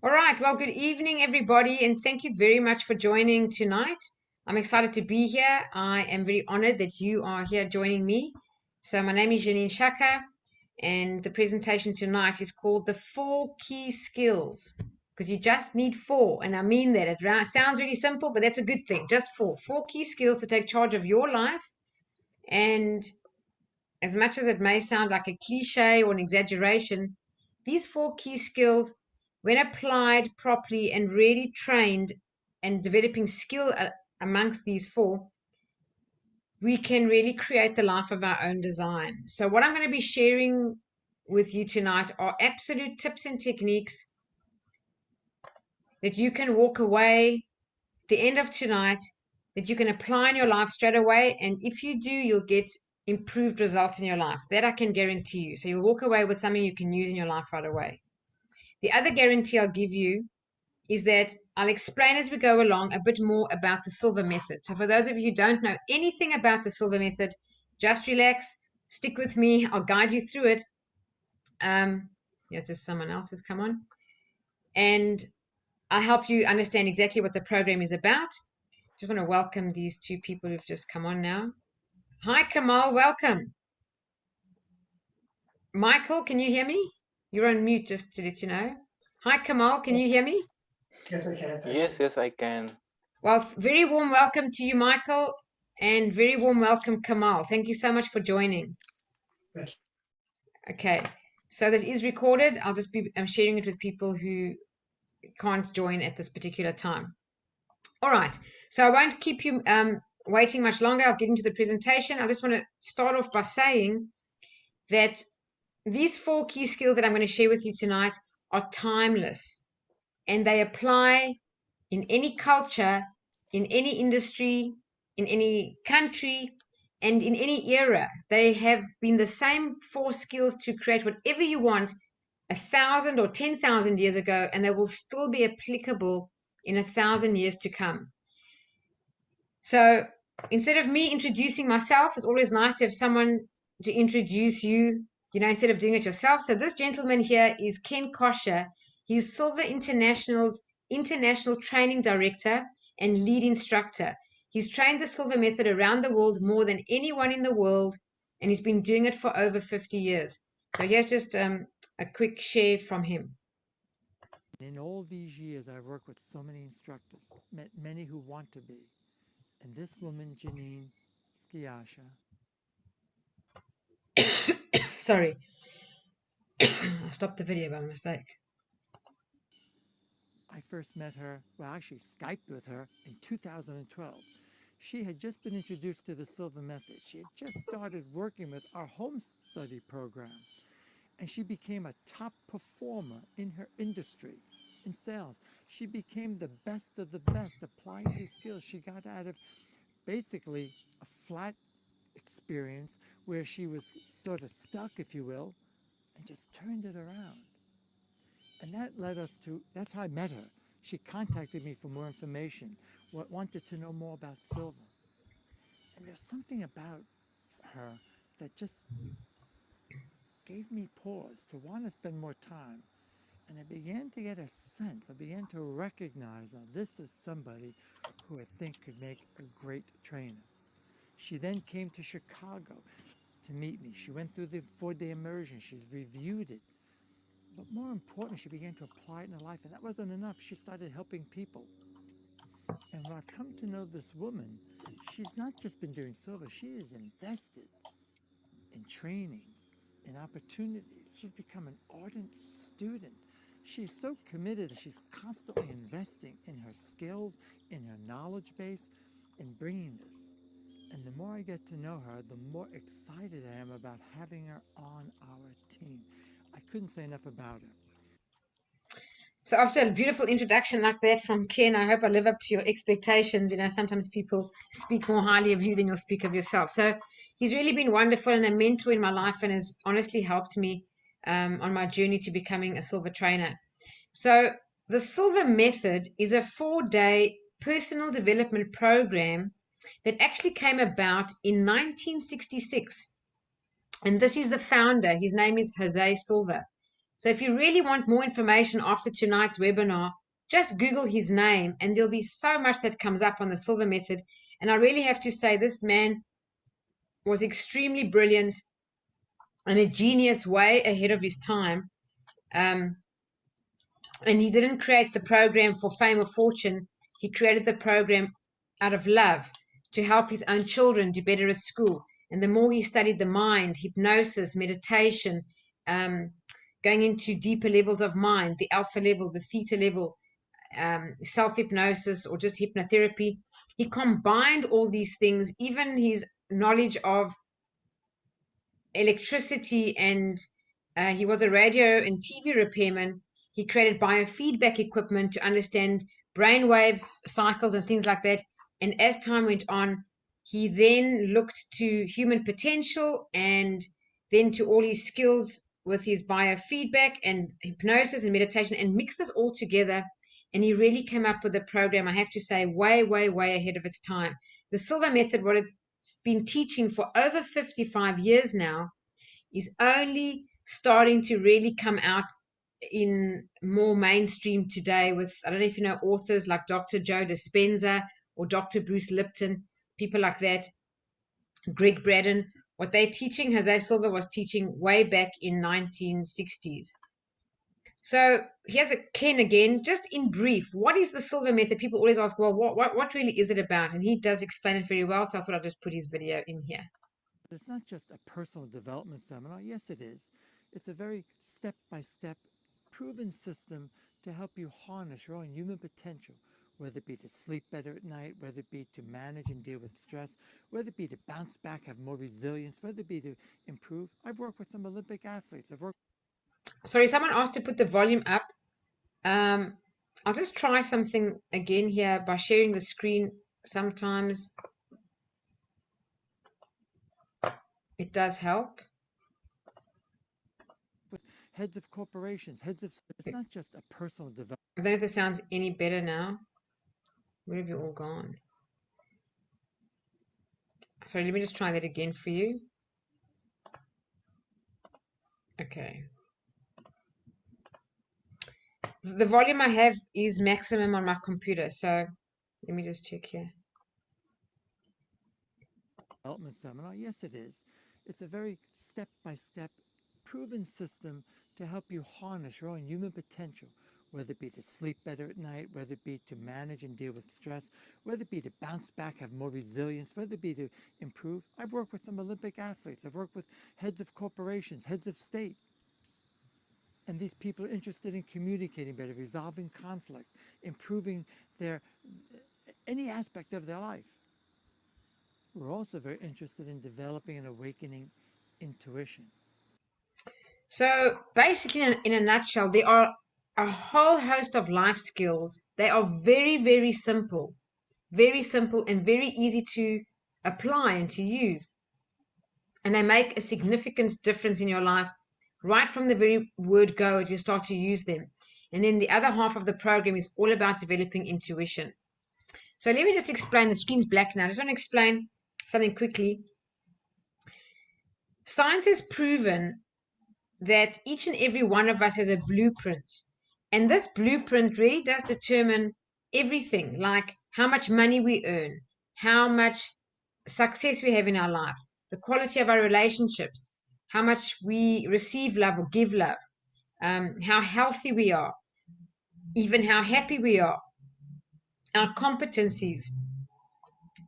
All right. Well, good evening, everybody, and thank you very much for joining tonight. I'm excited to be here. I am very honored that you are here joining me. So, my name is Janine Shaka, and the presentation tonight is called The 4 Key Skills, because you just need four. And I mean that. It sounds really simple, but that's a good thing. Just four. 4 key skills to take charge of your life. And as much as it may sound like a cliche or an exaggeration, these 4 key skills, when applied properly and really trained and developing skill amongst these four, we can really create the life of our own design. So, what I'm going to be sharing with you tonight are absolute tips and techniques that you can walk away at the end of tonight, that you can apply in your life straight away. And if you do, you'll get improved results in your life. That I can guarantee you. So you'll walk away with something you can use in your life right away. The other guarantee I'll give you is that I'll explain as we go along a bit more about the Silva Method. So for those of you who don't know anything about the Silva Method, just relax, stick with me. I'll guide you through it. There's just someone else who's come on. And I'll help you understand exactly what the program is about. Just want to welcome these two people who've just come on now. Hi, Kamal. Welcome. Michael, can you hear me? You're on mute, just to let you know. Hi, Kamal. Can you hear me? Yes, I can. Thank Yes, you. yes, I can. Well, very warm welcome to you, Michael, and very warm welcome, Kamal. Thank you so much for joining. Thank you. Okay, so this is recorded. I'm sharing it with people who can't join at this particular time. All right, so I won't keep you waiting much longer. I'll get into the presentation. I just want to start off by saying that these 4 key skills that I'm going to share with you tonight are timeless, and they apply in any culture, in any industry, in any country, and in any era. They have been the same 4 skills to create whatever you want 1,000 or 10,000 years ago, and they will still be applicable in 1,000 years to come. So instead of me introducing myself, it's always nice to have someone to introduce you, instead of doing it yourself. So this gentleman here is Ken Kosher. He's Silva International's International Training Director and lead instructor. He's trained the Silva Method around the world more than anyone in the world, and he's been doing it for over 50 years. So here's just a quick share from him. In all these years, I've worked with so many instructors, met many who want to be. And this woman, Janine Skiasha. Sorry. I stopped the video by mistake. I first met her, well, actually Skyped with her in 2012. She had just been introduced to the Silva Method. She had just started working with our home study program. And she became a top performer in her industry, in sales. She became the best of the best, applying these skills she got out of basically a flat experience where she was sort of stuck, if you will, and just turned it around. And that led us to, that's how I met her. She contacted me for more information, wanted to know more about Silva. And there's something about her that just gave me pause to want to spend more time. And I began to get a sense, I began to recognize that this is somebody who I think could make a great trainer. She then came to Chicago to meet me. She went through the 4-day immersion. She's reviewed it. But more importantly, she began to apply it in her life. And that wasn't enough. She started helping people. And when I've come to know this woman, she's not just been doing Silva. She is invested in trainings, in opportunities. She's become an ardent student. She's so committed that she's constantly investing in her skills, in her knowledge base, in bringing this. And the more I get to know her, the more excited I am about having her on our team. I couldn't say enough about her. So after a beautiful introduction like that from Ken, I hope I live up to your expectations. Sometimes people speak more highly of you than you'll speak of yourself. So he's really been wonderful and a mentor in my life and has honestly helped me on my journey to becoming a Silva trainer. So the Silva Method is a 4-day personal development program that actually came about in 1966. And this is the founder. His name is Jose Silva. So if you really want more information after tonight's webinar, just Google his name and there'll be so much that comes up on the Silva Method. And I really have to say this man was extremely brilliant and a genius, way ahead of his time. And he didn't create the program for fame or fortune. He created the program out of love to help his own children do better at school. And the more he studied the mind, hypnosis, meditation, going into deeper levels of mind, the alpha level, the theta level, self-hypnosis, or just hypnotherapy, he combined all these things, even his knowledge of electricity, and he was a radio and TV repairman. He created biofeedback equipment to understand brainwave cycles and things like that. And as time went on, he then looked to human potential and then to all his skills with his biofeedback and hypnosis and meditation, and mixed this all together. And he really came up with a program, I have to say, way, way, way ahead of its time. The Silva Method, what it's been teaching for over 55 years now, is only starting to really come out in more mainstream today with, I don't know if you know, authors like Dr. Joe Dispenza or Dr. Bruce Lipton, people like that, Greg Braden. What they're teaching, Jose Silva was teaching way back in 1960s. So here's a Ken again, just in brief. What is the Silva Method? People always ask, well, what really is it about? And he does explain it very well, so I thought I'd just put his video in here. It's not just a personal development seminar. Yes, it is. It's a very step-by-step, proven system to help you harness your own human potential, whether it be to sleep better at night, whether it be to manage and deal with stress, whether it be to bounce back, have more resilience, whether it be to improve. I've worked with some Olympic athletes. Sorry, someone asked to put the volume up. I'll just try something again here by sharing the screen. Sometimes it does help. With heads of corporations, it's not just a personal development. I don't know if this sounds any better now. Where have you all gone? Sorry, let me just try that again for you. Okay. The volume I have is maximum on my computer, so let me just check here. Development seminar. Yes, it is. It's a very step-by-step, proven system to help you harness your own human potential, whether it be to sleep better at night, whether it be to manage and deal with stress, whether it be to bounce back, have more resilience, whether it be to improve. I've worked with some Olympic athletes. I've worked with heads of corporations, heads of state. And these people are interested in communicating better, resolving conflict, improving any aspect of their life. We're also very interested in developing and awakening intuition. So basically, in a nutshell, there are a whole host of life skills. They are very, very simple and very easy to apply and to use. And they make a significant difference in your life right from the very word go as you start to use them. And then the other half of the program is all about developing intuition. So let me just explain. The screen's black now. I just want to explain something quickly. Science has proven that each and every one of us has a blueprint. And this blueprint really does determine everything, like how much money we earn, how much success we have in our life, the quality of our relationships, how much we receive love or give love, how healthy we are, even how happy we are, our competencies.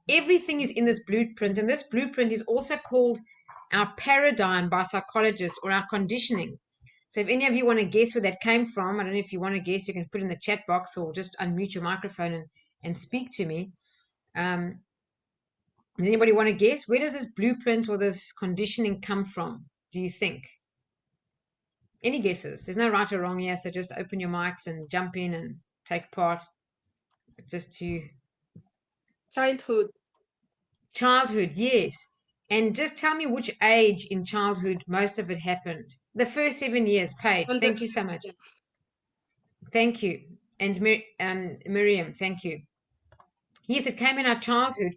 Everything is in this blueprint, and this blueprint is also called our paradigm by psychologists, or our conditioning. So if any of you want to guess where that came from, I don't know if you want to guess, you can put it in the chat box or just unmute your microphone and speak to me. Does anybody want to guess? Where does this blueprint or this conditioning come from, do you think? Any guesses? There's no right or wrong here, so just open your mics and jump in and take part. Just to... Childhood. Childhood, yes. And just tell me which age in childhood most of it happened. The first 7 years, Paige. Thank you so much. Thank you. And Miriam, thank you. Yes, it came in our childhood,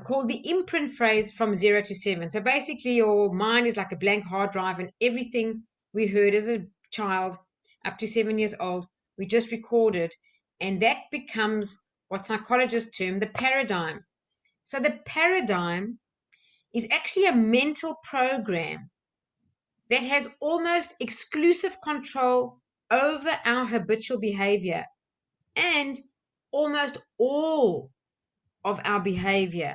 called the imprint phase from 0 to 7. So basically your mind is like a blank hard drive, and everything we heard as a child up to 7 years old. We just recorded, and that becomes what psychologists term the paradigm. So the paradigm is actually a mental program that has almost exclusive control over our habitual behavior, and almost all of our behavior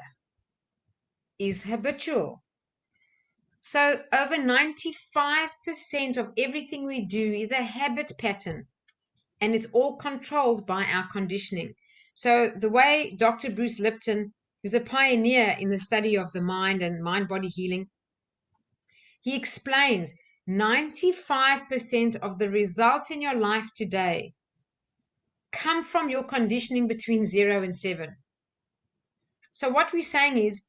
is habitual. So over 95% of everything we do is a habit pattern, and it's all controlled by our conditioning. So the way Dr. Bruce Lipton, who's a pioneer in the study of the mind and mind-body healing, he explains 95% of the results in your life today come from your conditioning between 0 and 7. So what we're saying is,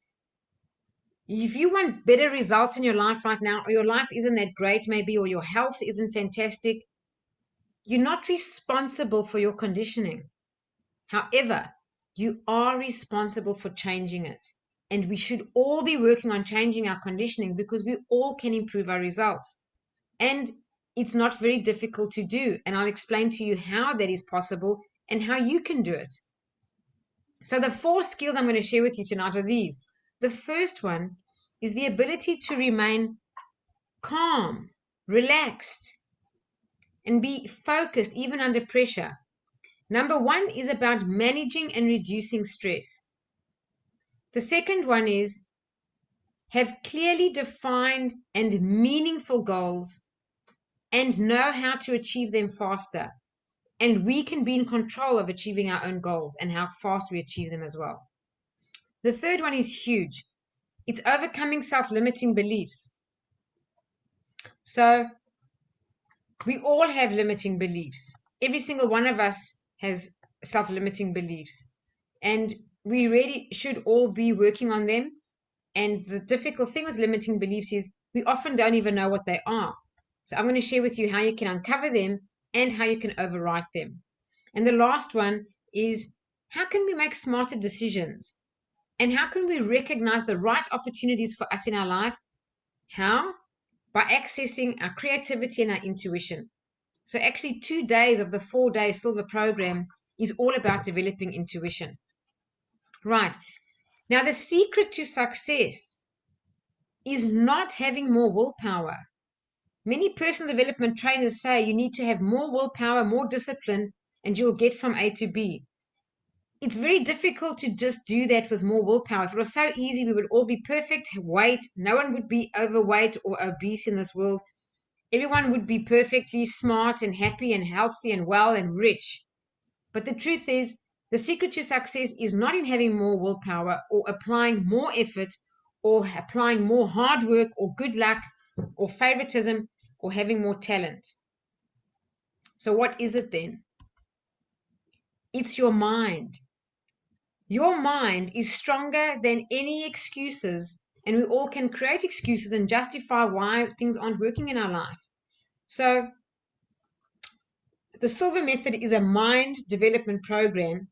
if you want better results in your life right now, or your life isn't that great maybe, or your health isn't fantastic, you're not responsible for your conditioning. However, you are responsible for changing it. And we should all be working on changing our conditioning, because we all can improve our results. And it's not very difficult to do. And I'll explain to you how that is possible and how you can do it. So the 4 skills I'm going to share with you tonight are these. The first one is the ability to remain calm, relaxed, and be focused even under pressure. Number 1 is about managing and reducing stress. The second one is have clearly defined and meaningful goals and know how to achieve them faster. And we can be in control of achieving our own goals and how fast we achieve them as well. The third one is huge. It's overcoming self-limiting beliefs. So we all have limiting beliefs. Every single one of us has self-limiting beliefs. And we really should all be working on them. And the difficult thing with limiting beliefs is we often don't even know what they are. So I'm going to share with you how you can uncover them and how you can overwrite them. And the last one is, how can we make smarter decisions? And how can we recognize the right opportunities for us in our life? How? By accessing our creativity and our intuition. So actually 2 days of the 4-day Silva program is all about developing intuition. Right. Now, the secret to success is not having more willpower. Many personal development trainers say you need to have more willpower, more discipline, and you'll get from A to B. It's very difficult to just do that with more willpower. If it was so easy, we would all be perfect weight. No one would be overweight or obese in this world. Everyone would be perfectly smart and happy and healthy and well and rich. But the truth is, the secret to success is not in having more willpower or applying more effort or applying more hard work or good luck or favoritism or having more talent. So what is it then? It's your mind. Your mind is stronger than any excuses, and we all can create excuses and justify why things aren't working in our life. So the Silva Method is a mind development program.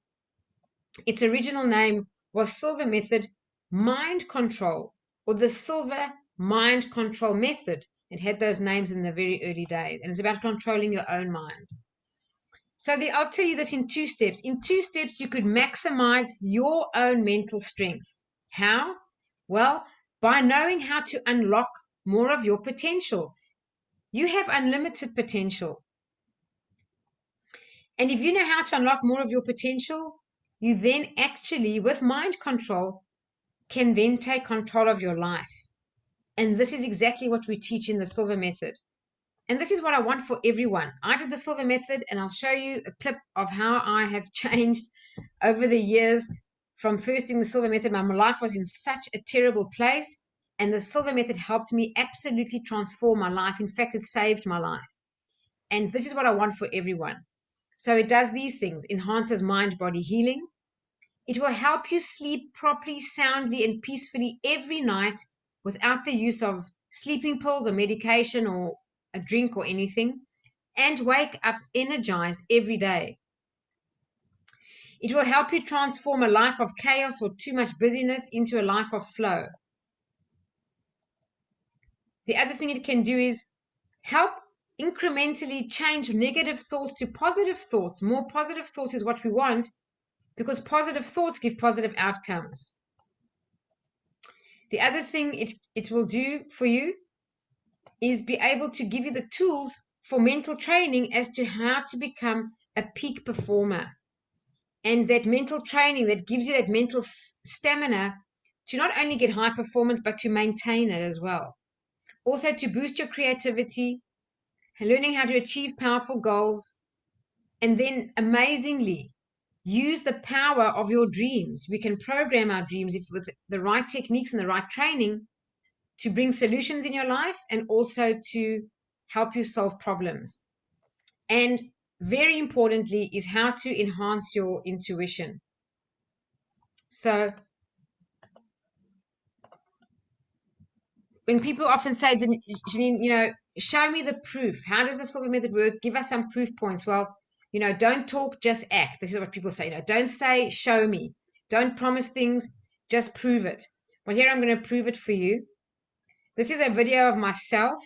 Its original name was Silva Method Mind Control, or the Silva Mind Control Method. It had those names in the very early days, and it's about controlling your own mind. So I'll tell you this in 2 steps. In 2 steps, you could maximize your own mental strength. How? Well, by knowing how to unlock more of your potential. You have unlimited potential. And if you know how to unlock more of your potential, you then actually, with mind control, can then take control of your life. And this is exactly what we teach in the Silva Method. And this is what I want for everyone. I did the Silva Method, and I'll show you a clip of how I have changed over the years from first doing the Silva Method. My life was in such a terrible place, and the Silva Method helped me absolutely transform my life. In fact, it saved my life. And this is what I want for everyone. So it does these things: enhances mind-body healing. It will help you sleep properly, soundly, and peacefully every night without the use of sleeping pills or medication or a drink or anything, and wake up energized every day. It will help you transform a life of chaos or too much busyness into a life of flow. The other thing it can do is help incrementally change negative thoughts to positive thoughts. More positive thoughts is what we want, because positive thoughts give positive outcomes. The other thing it will do for you is be able to give you the tools for mental training as to how to become a peak performer. And that mental training that gives you that mental stamina to not only get high performance, but to maintain it as well. Also to boost your creativity, learning how to achieve powerful goals, and then amazingly, use the power of your dreams. We can program our dreams if with the right techniques and the right training to bring solutions in your life and also to help you solve problems. And very importantly is how to enhance your intuition. So when people often say, Janine, show me the proof. How does the Silva Method work? Give us some proof points. Well, don't talk, just act. This is what people say. Don't say, show me. Don't promise things, just prove it. Well, here I'm going to prove it for you. This is a video of myself.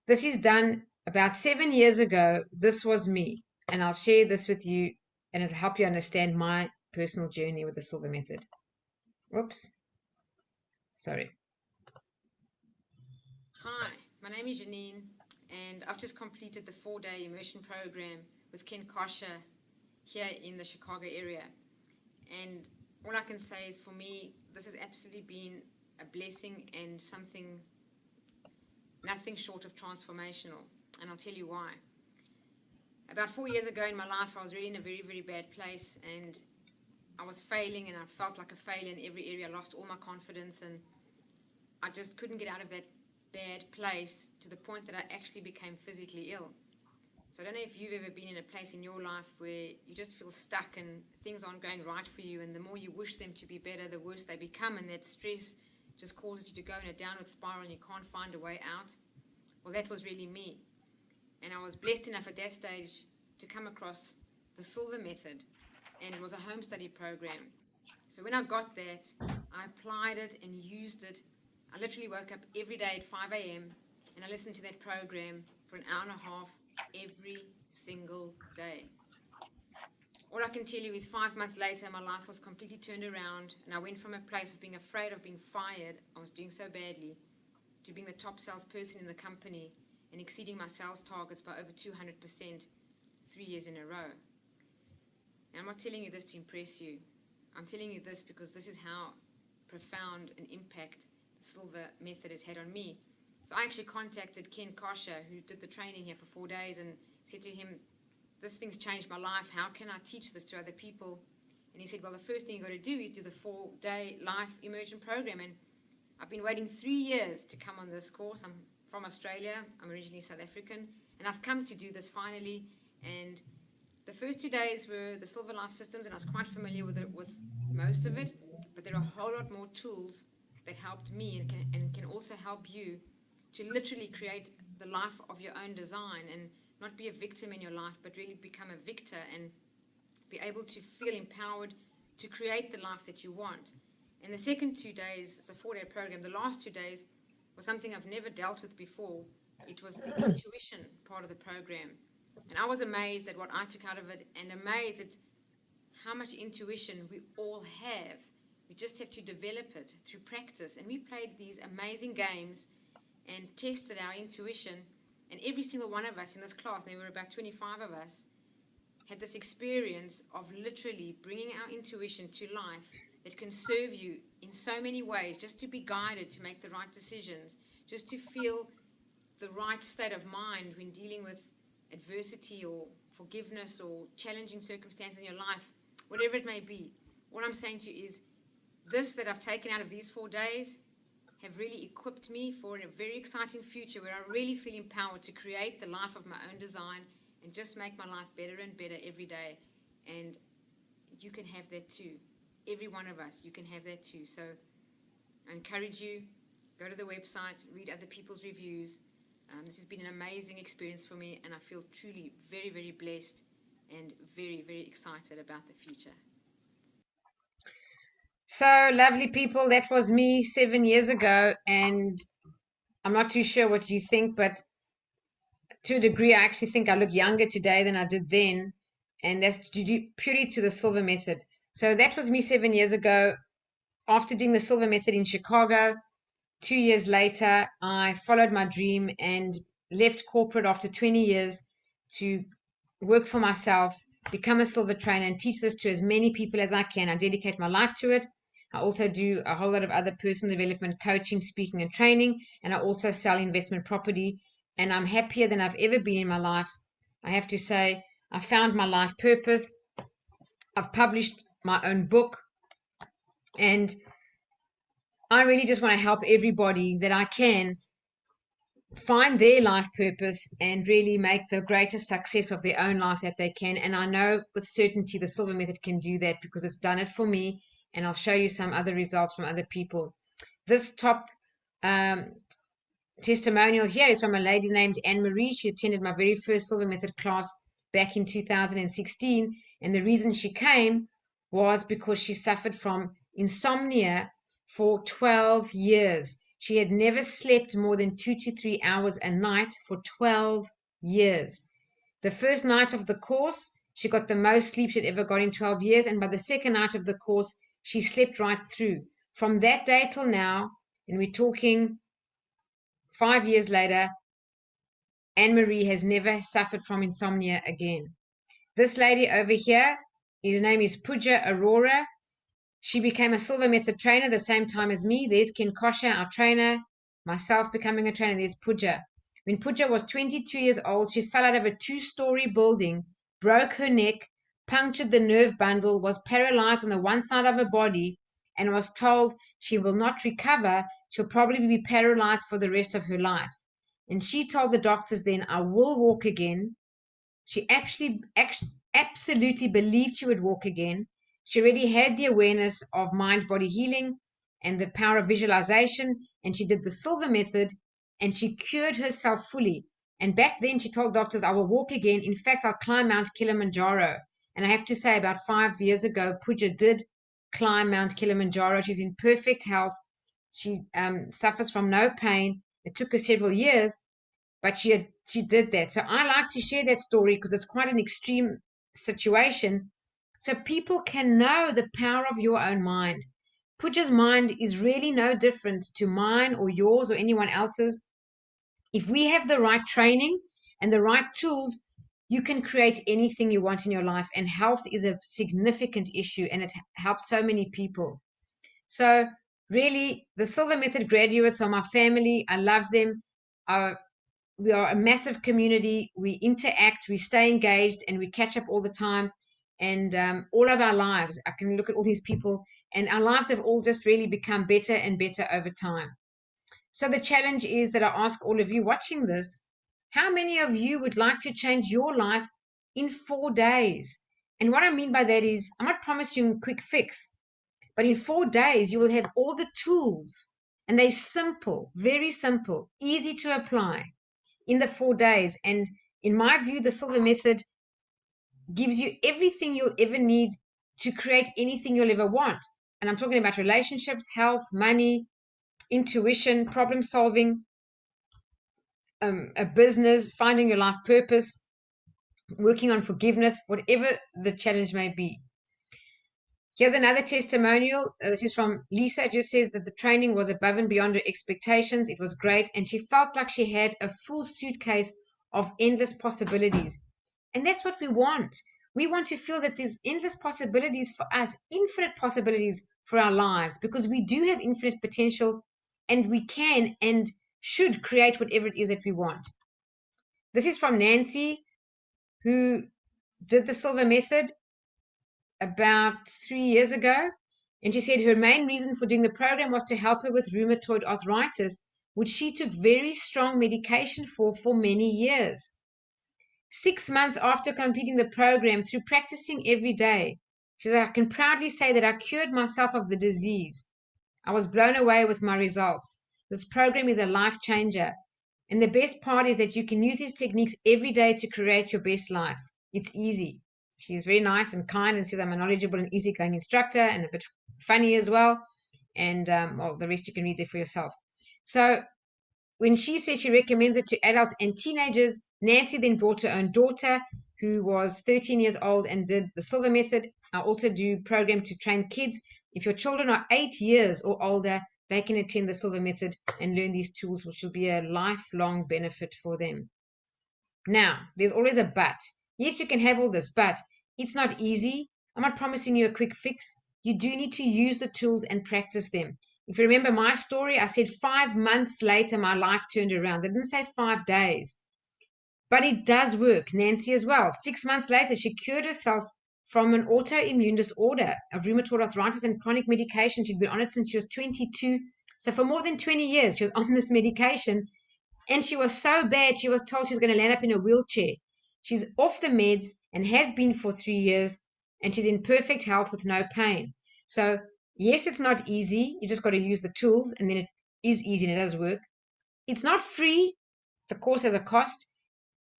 This is done about 7 years ago. This was me. And I'll share this with you, and it'll help you understand my personal journey with the Silva Method. Whoops. Sorry. Hi, my name is Janine, and I've just completed the 4-day immersion program with Ken Kosher here in the Chicago area. And all I can say is, for me, this has absolutely been a blessing and something nothing short of transformational. And I'll tell you why. About 4 years ago in my life, I was really in a very, very bad place, and I was failing, and I felt like a failure in every area. I lost all my confidence, and I just couldn't get out of that bad place to the point that I actually became physically ill. So I don't know if you've ever been in a place in your life where you just feel stuck and things aren't going right for you, and the more you wish them to be better, the worse they become, and that stress just causes you to go in a downward spiral and you can't find a way out. Well, that was really me. And I was blessed enough at that stage to come across the Silva Method, and it was a home study program. So when I got that, I applied it and used it. I literally woke up every day at 5 a.m. and I listened to that program for an hour and a half every single day. All I can tell you is 5 months later, my life was completely turned around, and I went from a place of being afraid of being fired, I was doing so badly, to being the top salesperson in the company and exceeding my sales targets by over 200% 3 years in a row. And I'm not telling you this to impress you. I'm telling you this because this is how profound an impact the Silva Method has had on me. So I actually contacted Ken Kosher, who did the training here for 4 days, and said to him, this thing's changed my life. How can I teach this to other people? And he said, well, the first thing you've got to do is do the 4-day life immersion program. And I've been waiting 3 years to come on this course. I'm from Australia. I'm originally South African. And I've come to do this finally. And the first 2 days were the Silva Life Systems, and I was quite familiar with most of it. But there are a whole lot more tools that helped me and can also help you to literally create the life of your own design, and not be a victim in your life, but really become a victor and be able to feel empowered to create the life that you want. And the second 2 days, it's a 4-day program, the last 2 days was something I've never dealt with before. It was the intuition part of the program. And I was amazed at what I took out of it, and amazed at how much intuition we all have. We just have to develop it through practice. And we played these amazing games and tested our intuition. And every single one of us in this class, and there were about 25 of us, had this experience of literally bringing our intuition to life that can serve you in so many ways, just to be guided to make the right decisions, just to feel the right state of mind when dealing with adversity or forgiveness or challenging circumstances in your life, whatever it may be. What I'm saying to you is, this that I've taken out of these 4 days have really equipped me for a very exciting future where I really feel empowered to create the life of my own design and just make my life better and better every day. And you can have that too. Every one of us, you can have that too. So I encourage you, go to the website, read other people's reviews. This has been an amazing experience for me, and I feel truly very, very blessed and very, very excited about the future. So, lovely people, that was me 7 years ago, and I'm not too sure what you think, but to a degree, I actually think I look younger today than I did then. And that's purely to the Silva Method. So that was me 7 years ago. After doing the Silva Method in Chicago, 2 years later, I followed my dream and left corporate after 20 years to work for myself, become a Silva trainer, and teach this to as many people as I can. I dedicate my life to it. I also do a whole lot of other personal development, coaching, speaking, and training. And I also sell investment property. And I'm happier than I've ever been in my life. I have to say, I found my life purpose. I've published my own book. And I really just want to help everybody that I can find their life purpose and really make the greatest success of their own life that they can. And I know with certainty the Silva Method can do that because it's done it for me. And I'll show you some other results from other people. This top testimonial here is from a lady named Anne-Marie. She attended my very first Silva Method class back in 2016. And the reason she came was because she suffered from insomnia for 12 years. She had never slept more than 2 to 3 hours a night for 12 years. The first night of the course, she got the most sleep she'd ever got in 12 years. And by the second night of the course, she slept right through. From that day till now, and we're talking 5 years later, Anne-Marie has never suffered from insomnia again. This lady over here, her name is Pooja Aurora. She became a Silva Method trainer the same time as me. There's Ken Kosher, our trainer, myself becoming a trainer. There's Pooja. When Pooja was 22 years old, she fell out of a 2-story building, broke her neck, punctured the nerve bundle, was paralyzed on the one side of her body, and was told she will not recover. She'll probably be paralyzed for the rest of her life. And she told the doctors then, I will walk again. She absolutely believed she would walk again. She already had the awareness of mind-body healing and the power of visualization, and she did the Silva Method, and she cured herself fully. And back then she told doctors, I will walk again. In fact, I'll climb Mount Kilimanjaro. And I have to say, about 5 years ago, Pooja did climb Mount Kilimanjaro. She's in perfect health. She suffers from no pain. It took her several years, but she did that. So I like to share that story because it's quite an extreme situation, so people can know the power of your own mind. Pooja's mind is really no different to mine or yours or anyone else's. If we have the right training and the right tools, you can create anything you want in your life. And health is a significant issue, and it's helped so many people. So really, the Silva Method graduates are my family. I love them. We are a massive community. We interact, we stay engaged, and we catch up all the time. And all of our lives, I can look at all these people, and our lives have all just really become better and better over time. So the challenge is that I ask all of you watching this, how many of you would like to change your life in 4 days? And what I mean by that is, I'm not promising a quick fix, but in 4 days, you will have all the tools, and they're simple, very simple, easy to apply in the 4 days. And in my view, the Silva Method gives you everything you'll ever need to create anything you'll ever want. And I'm talking about relationships, health, money, intuition, problem solving, a business, finding your life purpose, working on forgiveness, whatever the challenge may be. Here's another testimonial. This is from Lisa. It just says that the training was above and beyond her expectations. It was great. And she felt like she had a full suitcase of endless possibilities. And that's what we want. We want to feel that there's endless possibilities for us, infinite possibilities for our lives, because we do have infinite potential, and we can and should create whatever it is that we want. This is from Nancy, who did the Silva Method about 3 years ago. And she said her main reason for doing the program was to help her with rheumatoid arthritis, which she took very strong medication for many years. 6 months after completing the program, through practicing every day, she said, I can proudly say that I cured myself of the disease. I was blown away with my results. This program is a life changer. And the best part is that you can use these techniques every day to create your best life. It's easy. She's very nice and kind and says I'm a knowledgeable and easygoing instructor and a bit funny as well. And well, the rest you can read there for yourself. So when she says she recommends it to adults and teenagers, Nancy then brought her own daughter, who was 13 years old, and did the Silva Method. I also do program to train kids. If your children are 8 years or older, they can attend the Silva Method and learn these tools, which will be a lifelong benefit for them. Now, there's always a but. Yes, you can have all this, but it's not easy. I'm not promising you a quick fix. You do need to use the tools and practice them. If you remember my story, I said 5 months later, my life turned around. I didn't say 5 days. But it does work. Nancy as well. 6 months later, she cured herself from an autoimmune disorder of rheumatoid arthritis and chronic medication. She'd been on it since she was 22. So for more than 20 years, she was on this medication. And she was so bad, she was told she was going to land up in a wheelchair. She's off the meds and has been for 3 years. And she's in perfect health with no pain. So yes, it's not easy. You just got to use the tools, and then it is easy and it does work. It's not free. The course has a cost.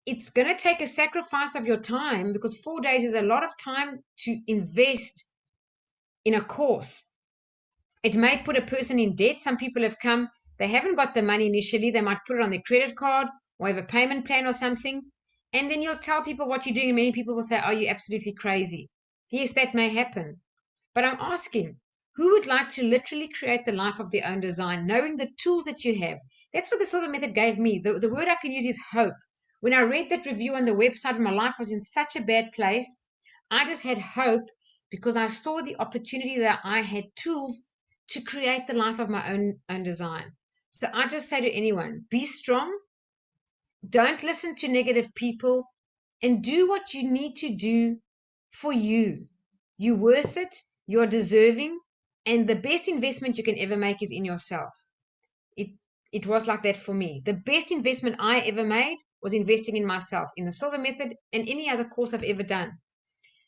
It's going to take a sacrifice of your time, because 4 days is a lot of time to invest in a course. It may put a person in debt. Some people have come, they haven't got the money initially. They might put it on their credit card or have a payment plan or something. And then you'll tell people what you're doing. And many people will say, oh, you're absolutely crazy. Yes, that may happen. But I'm asking, who would like to literally create the life of their own design, knowing the tools that you have? That's what the Silva Method gave me. The word I can use is hope. When I read that review on the website and my life was in such a bad place, I just had hope, because I saw the opportunity that I had tools to create the life of my own design. So I just say to anyone, be strong. Don't listen to negative people, and do what you need to do for you. You're worth it. You're deserving. And the best investment you can ever make is in yourself. It was like that for me. The best investment I ever made was investing in myself, in the Silva Method and any other course I've ever done.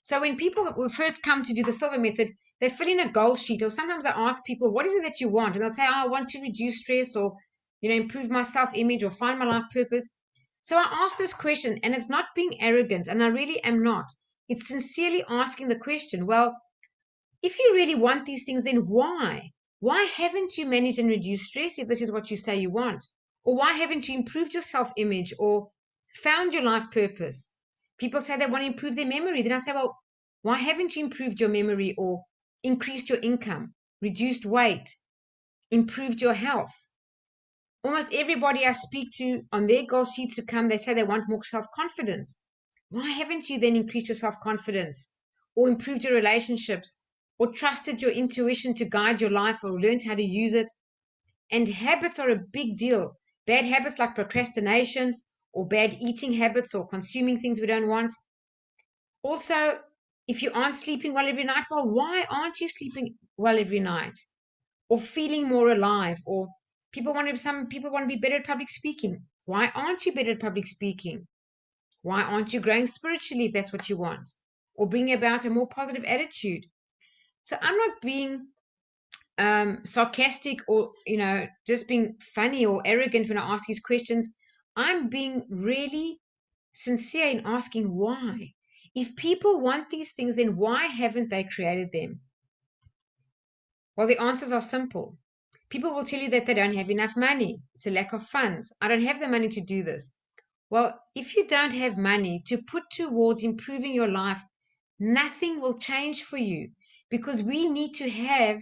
So when people will first come to do the Silva Method, they fill in a goal sheet, or sometimes I ask people, what is it that you want? And they'll say, oh, I want to reduce stress, or improve my self-image, or find my life purpose. So I ask this question, and it's not being arrogant, and I really am not. It's sincerely asking the question, well, if you really want these things, then why? Why haven't you managed and reduced stress if this is what you say you want? Or why haven't you improved your self-image or found your life purpose? People say they want to improve their memory. Then I say, well, why haven't you improved your memory or increased your income, reduced weight, improved your health? Almost everybody I speak to on their goal sheets to come, they say they want more self-confidence. Why haven't you then increased your self-confidence or improved your relationships or trusted your intuition to guide your life or learned how to use it? And habits are a big deal. Bad habits like procrastination or bad eating habits or consuming things we don't want. Also, if you aren't sleeping well every night, well, why aren't you sleeping well every night? Or feeling more alive? Or some people want to be better at public speaking. Why aren't you better at public speaking? Why aren't you growing spiritually if that's what you want? Or bringing about a more positive attitude? So I'm not being sarcastic or just being funny or arrogant when I ask these questions. I'm being really sincere in asking why. If people want these things, then why haven't they created them? Well, the answers are simple. People will tell you that they don't have enough money. It's a lack of funds. I don't have the money to do this. Well, if you don't have money to put towards improving your life, nothing will change for you, because we need to have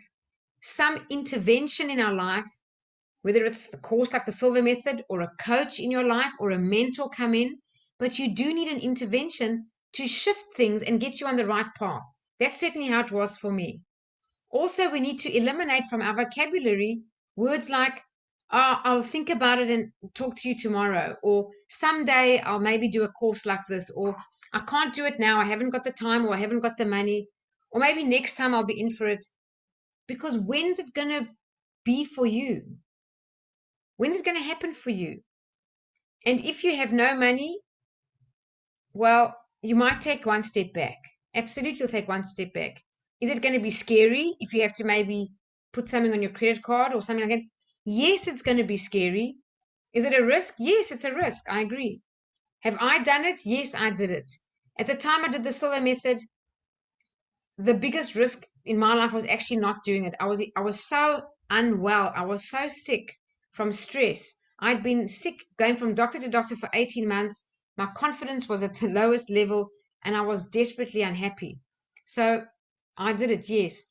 some intervention in our life, whether it's the course like the Silva Method or a coach in your life or a mentor come in, but you do need an intervention to shift things and get you on the right path. That's certainly how it was for me. Also, we need to eliminate from our vocabulary words like, oh, I'll think about it and talk to you tomorrow, or someday I'll maybe do a course like this, or I can't do it now, I haven't got the time, or I haven't got the money, or maybe next time I'll be in for it. Because when's it going to be for you? When's it going to happen for you? And if you have no money, well, you might take one step back. Absolutely, you'll take one step back. Is it going to be scary if you have to maybe put something on your credit card or something like that? Yes, it's going to be scary. Is it a risk? Yes, it's a risk. I agree. Have I done it? Yes, I did it. At the time I did the Silva Method, the biggest risk in my life was actually not doing it. I was so unwell. I was so sick from stress. I'd been sick, going from doctor to doctor for 18 months. My confidence was at the lowest level, and I was desperately unhappy. So I did it, yes.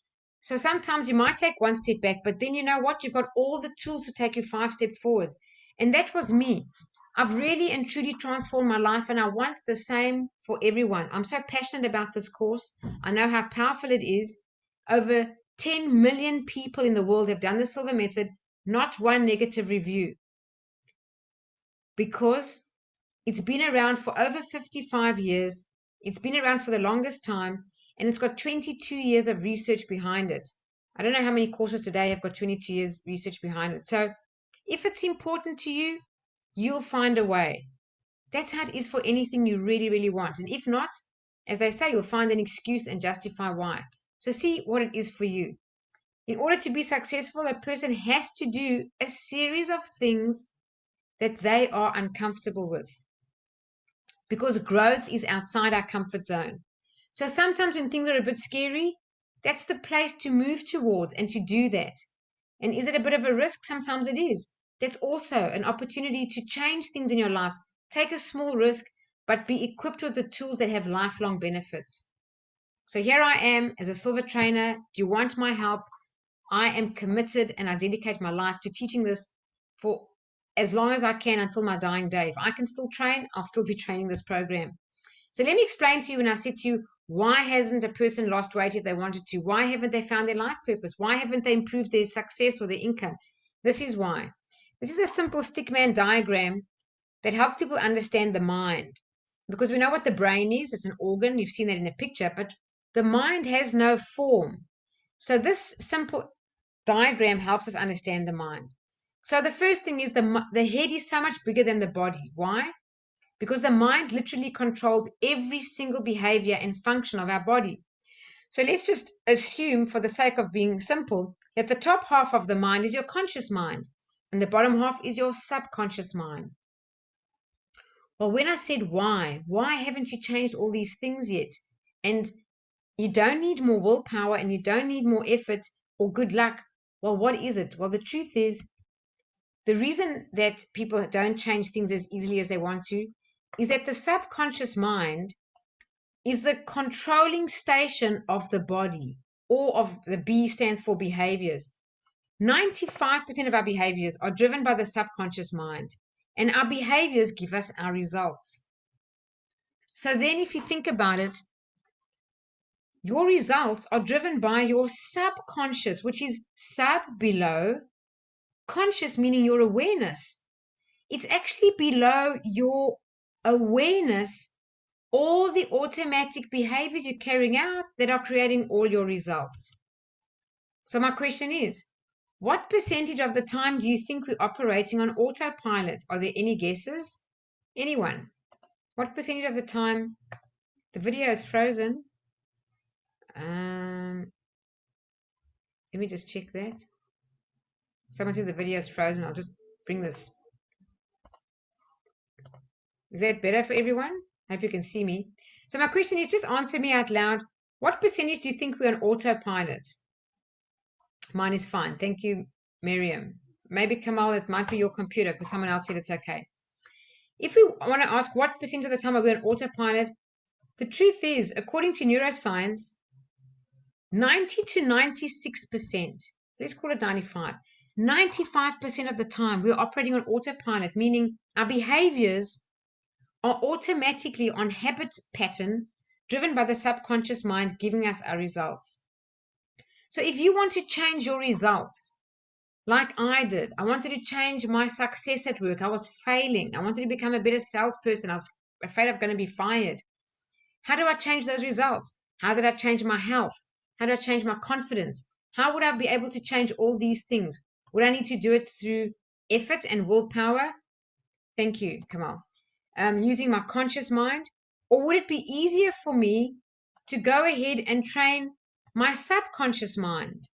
So sometimes you might take one step back, but then you know what? You've got all the tools to take you 5 steps forwards. And that was me. I've really and truly transformed my life, and I want the same for everyone. I'm so passionate about this course. I know how powerful it is. Over 10 million people in the world have done the Silva Method, not one negative review. Because it's been around for over 55 years. It's been around for the longest time, and it's got 22 years of research behind it. I don't know how many courses today have got 22 years research behind it. So if it's important to you, you'll find a way. That's how it is for anything you really, really want. And if not, as they say, you'll find an excuse and justify why. So see what it is for you. In order to be successful, a person has to do a series of things that they are uncomfortable with, because growth is outside our comfort zone. So sometimes when things are a bit scary, that's the place to move towards and to do that. And is it a bit of a risk? Sometimes it is. That's also an opportunity to change things in your life. Take a small risk, but be equipped with the tools that have lifelong benefits. So here I am as a Silva trainer. Do you want my help? I am committed, and I dedicate my life to teaching this for as long as I can until my dying day. If I can still train, I'll still be training this program. So let me explain to you when I said to you, why hasn't a person lost weight if they wanted to? Why haven't they found their life purpose? Why haven't they improved their success or their income? This is why. This is a simple stickman diagram that helps people understand the mind. Because we know what the brain is. It's an organ. You've seen that in a picture. But the mind has no form. So this simple diagram helps us understand the mind. So the first thing is the head is so much bigger than the body. Why? Because the mind literally controls every single behavior and function of our body. So let's just assume, for the sake of being simple, that the top half of the mind is your conscious mind and the bottom half is your subconscious mind. Well, when I said why haven't you changed all these things yet? And you don't need more willpower and you don't need more effort or good luck. Well, what is it? Well, the truth is, the reason that people don't change things as easily as they want to is that the subconscious mind is the controlling station of the body, or of the B stands for behaviors. 95% of our behaviors are driven by the subconscious mind, and our behaviors give us our results. So then if you think about it, your results are driven by your subconscious, which is sub, below, conscious meaning your awareness. It's actually below your awareness, all the automatic behaviors you're carrying out that are creating all your results. So my question is, what percentage of the time do you think we're operating on autopilot? Are there any guesses? Anyone? What percentage of the time? The video is frozen. Let me just check that. Someone says the video is frozen. I'll just bring this. Is that better for everyone? I hope you can see me. So my question is, just answer me out loud. What percentage do you think we're on autopilot? Mine is fine. Thank you, Miriam. Maybe Kamal, it might be your computer because someone else said it's okay. If we want to ask what percentage of the time are we on autopilot, the truth is, according to neuroscience, 90 to 96%, let's call it 95, 95% of the time we're operating on autopilot, meaning our behaviors are automatically on habit pattern driven by the subconscious mind giving us our results. So if you want to change your results, like I did, I wanted to change my success at work. I was failing. I wanted to become a better salesperson. I was afraid of going to be fired. How do I change those results? How did I change my health? How do I change my confidence? How would I be able to change all these things? Would I need to do it through effort and willpower? Thank you, Kamal. Using my conscious mind? Or would it be easier for me to go ahead and train my subconscious mind?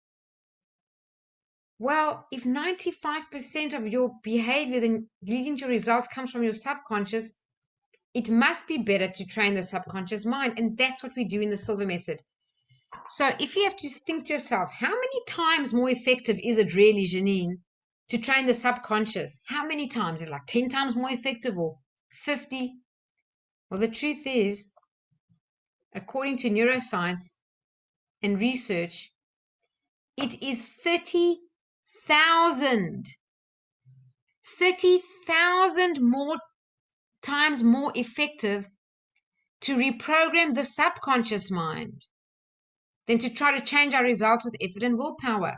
Well, if 95% of your behaviors and leading to results comes from your subconscious, it must be better to train the subconscious mind. And that's what we do in the Silva Method. So if you have to think to yourself, how many times more effective is it really, Janine, to train the subconscious. How many times? Is it like 10 times more effective or 50? Well, the truth is, according to neuroscience and research, it is 30,000 more times more effective to reprogram the subconscious mind than to try to change our results with effort and willpower.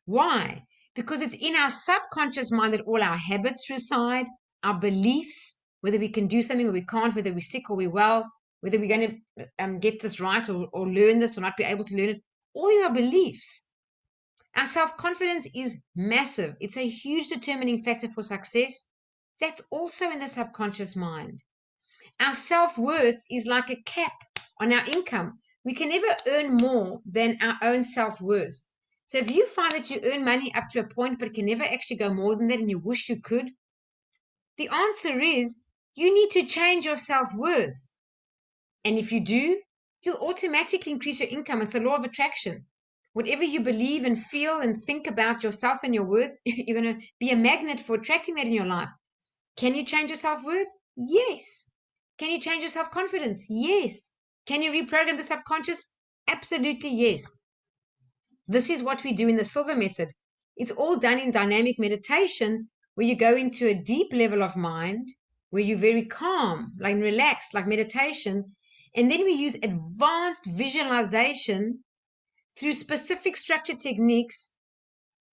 Why? Because it's in our subconscious mind that all our habits reside, our beliefs, whether we can do something or we can't, whether we're sick or we're well, whether we're going to get this right or learn this or not be able to learn it. All these are beliefs. Our self-confidence is massive. It's a huge determining factor for success. That's also in the subconscious mind. Our self-worth is like a cap on our income. We can never earn more than our own self-worth. So if you find that you earn money up to a point but can never actually go more than that and you wish you could, the answer is you need to change your self-worth. And if you do, you'll automatically increase your income. It's the law of attraction. Whatever you believe and feel and think about yourself and your worth, you're going to be a magnet for attracting that in your life. Can you change your self-worth? Yes. Can you change your self-confidence? Yes. Can you reprogram the subconscious? Absolutely yes. This is what we do in the Silva Method. It's all done in dynamic meditation, where you go into a deep level of mind, where you're very calm, like relaxed, like meditation. And then we use advanced visualization through specific structure techniques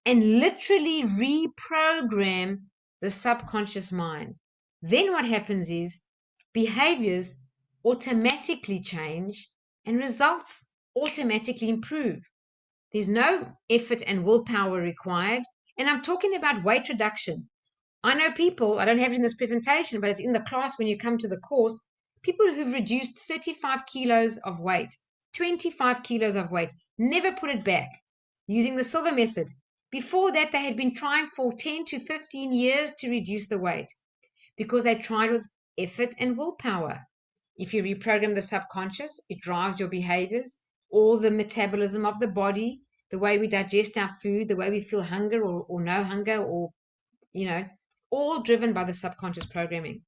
and literally reprogram the subconscious mind. Then what happens is behaviors automatically change and results automatically improve. There's no effort and willpower required. And I'm talking about weight reduction. I know people, I don't have it in this presentation, but it's in the class when you come to the course, people who've reduced 35 kilos of weight, 25 kilos of weight, never put it back using the Silva Method. Before that, they had been trying for 10 to 15 years to reduce the weight because they tried with effort and willpower. If you reprogram the subconscious, it drives your behaviors, all the metabolism of the body, the way we digest our food, the way we feel hunger or no hunger, or, all driven by the subconscious programming.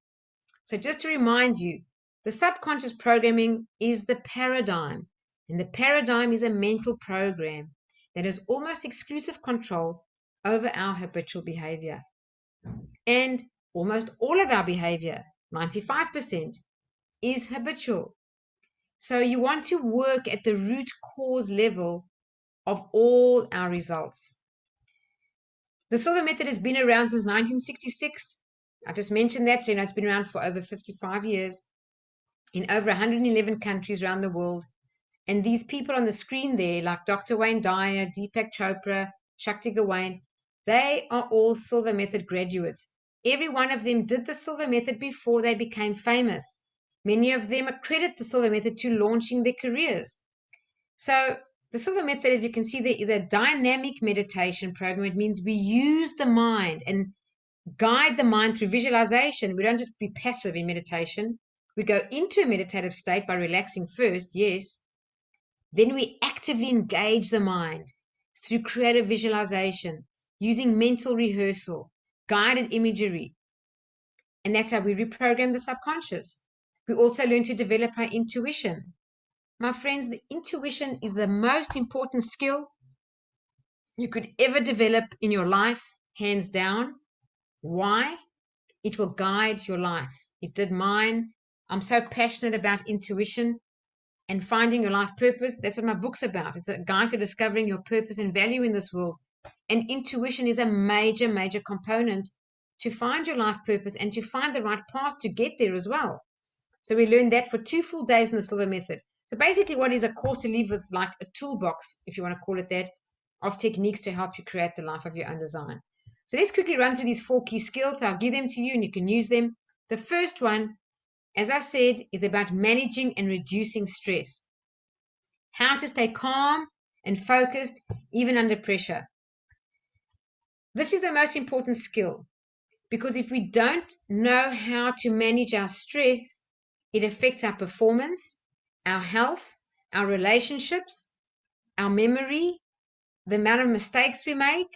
So just to remind you, the subconscious programming is the paradigm, and the paradigm is a mental program that has almost exclusive control over our habitual behavior. And almost all of our behavior, 95%, is habitual. So you want to work at the root cause level of all our results. The Silva Method has been around since 1966. I just mentioned that, so it's been around for over 55 years in over 111 countries around the world. And these people on the screen there, like Dr. Wayne Dyer, Deepak Chopra, Shakti Gawain, they are all Silva Method graduates. Every one of them did the Silva Method before they became famous. Many of them accredit the Silva Method to launching their careers. So the Silva Method, as you can see there, is a dynamic meditation program. It means we use the mind and guide the mind through visualization. We don't just be passive in meditation. We go into a meditative state by relaxing first, yes. Then we actively engage the mind through creative visualization, using mental rehearsal, guided imagery. And that's how we reprogram the subconscious. We also learn to develop our intuition. My friends, the intuition is the most important skill you could ever develop in your life, hands down. Why? It will guide your life. It did mine. I'm so passionate about intuition and finding your life purpose. That's what my book's about. It's a guide to discovering your purpose and value in this world. And intuition is a major, major component to find your life purpose and to find the right path to get there as well. So we learned that for 2 full days in the Silva Method. So basically what is a course to leave with, like a toolbox, if you want to call it that, of techniques to help you create the life of your own design. So let's quickly run through these 4 key skills. So I'll give them to you and you can use them. The first one, as I said, is about managing and reducing stress. How to stay calm and focused even under pressure. This is the most important skill because if we don't know how to manage our stress, it affects our performance, our health, our relationships, our memory, the amount of mistakes we make,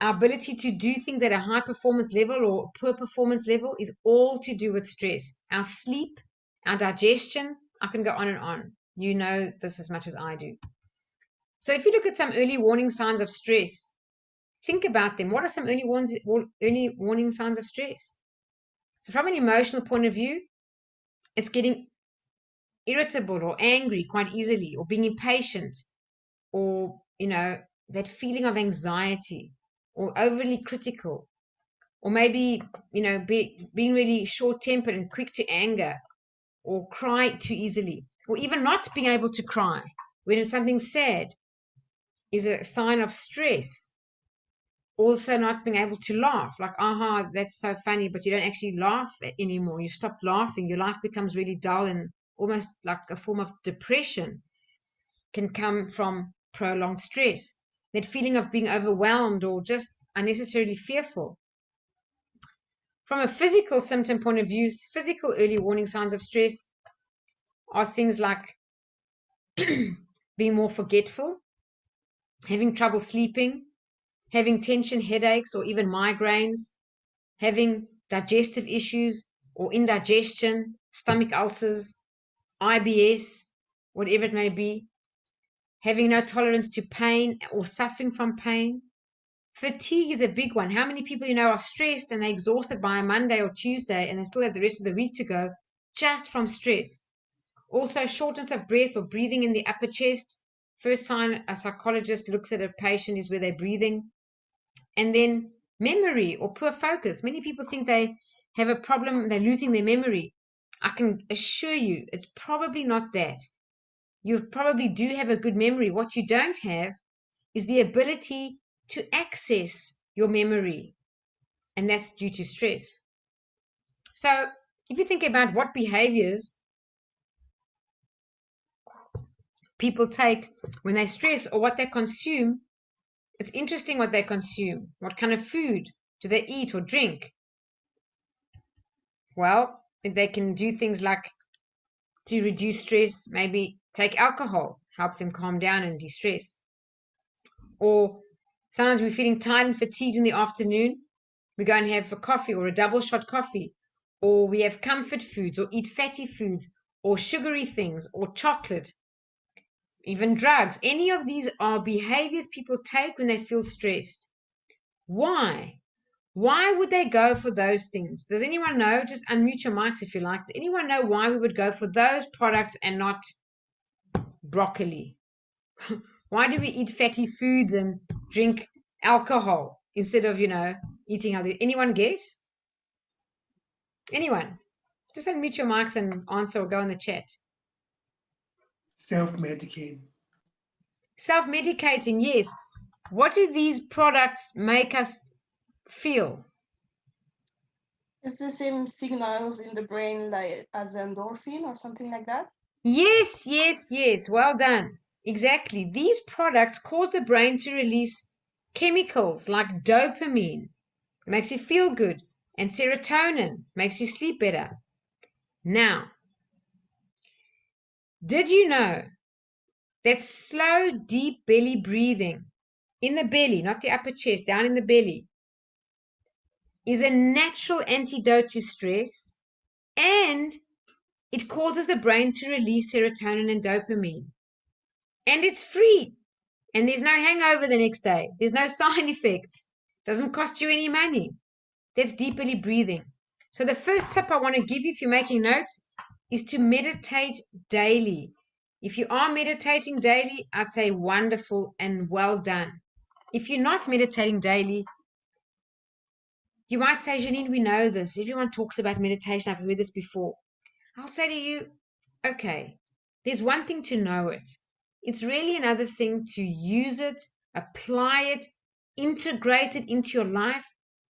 our ability to do things at a high performance level or poor performance level is all to do with stress. Our sleep, our digestion, I can go on and on. You know this as much as I do. So if you look at some early warning signs of stress, think about them. What are some early warning signs of stress? So from an emotional point of view, it's getting irritable or angry quite easily, or being impatient, or, that feeling of anxiety, or overly critical, or maybe, being really short-tempered and quick to anger, or cry too easily, or even not being able to cry when it's something sad is a sign of stress. Also not being able to laugh, like, aha, that's so funny, but you don't actually laugh anymore. You stop laughing. Your life becomes really dull and almost like a form of depression can come from prolonged stress. That feeling of being overwhelmed or just unnecessarily fearful. From a physical symptom point of view, physical early warning signs of stress are things like being more forgetful, having trouble sleeping, having tension headaches or even migraines, having digestive issues or indigestion, stomach ulcers, IBS, whatever it may be, having no tolerance to pain or suffering from pain. Fatigue is a big one. How many people are stressed and they're exhausted by a Monday or Tuesday and they still have the rest of the week to go just from stress? Also, shortness of breath or breathing in the upper chest. First sign a psychologist looks at a patient is where they're breathing. And then memory or poor focus. Many people think they have a problem, they're losing their memory. I can assure you it's probably not that. You probably do have a good memory. What you don't have is the ability to access your memory, and that's due to stress. So if you think about what behaviors people take when they stress or what they consume, it's interesting what they consume. What kind of food do they eat or drink? Well, they can do things like, to reduce stress, maybe take alcohol, help them calm down and de-stress. Or sometimes we're feeling tired and fatigued in the afternoon. We go and have a coffee or a double shot coffee, or we have comfort foods or eat fatty foods or sugary things or chocolate, even drugs. Any of these are behaviors people take when they feel stressed. Why? Why would they go for those things? Does anyone know? Just unmute your mics if you like. Does anyone know why we would go for those products and not broccoli? Why do we eat fatty foods and drink alcohol instead of, eating healthy? Anyone guess? Anyone? Just unmute your mics and answer or go in the chat. Self-medicating. Self-medicating, yes. What do these products make us feel? It's the same signals in the brain like as endorphin or something like that? Yes, yes, yes. Well done. Exactly. These products cause the brain to release chemicals like dopamine, makes you feel good, and serotonin, makes you sleep better. Now, did you know that slow, deep belly breathing in the belly, not the upper chest, down in the belly, is a natural antidote to stress, and it causes the brain to release serotonin and dopamine. And it's free. And there's no hangover the next day. There's no side effects. Doesn't cost you any money. That's deep belly breathing. So the first tip I want to give you if you're making notes is to meditate daily. If you are meditating daily, I'd say wonderful and well done. If you're not meditating daily, you might say, Janine, we know this. Everyone talks about meditation. I've heard this before. I'll say to you, okay, there's one thing to know it. It's really another thing to use it, apply it, integrate it into your life,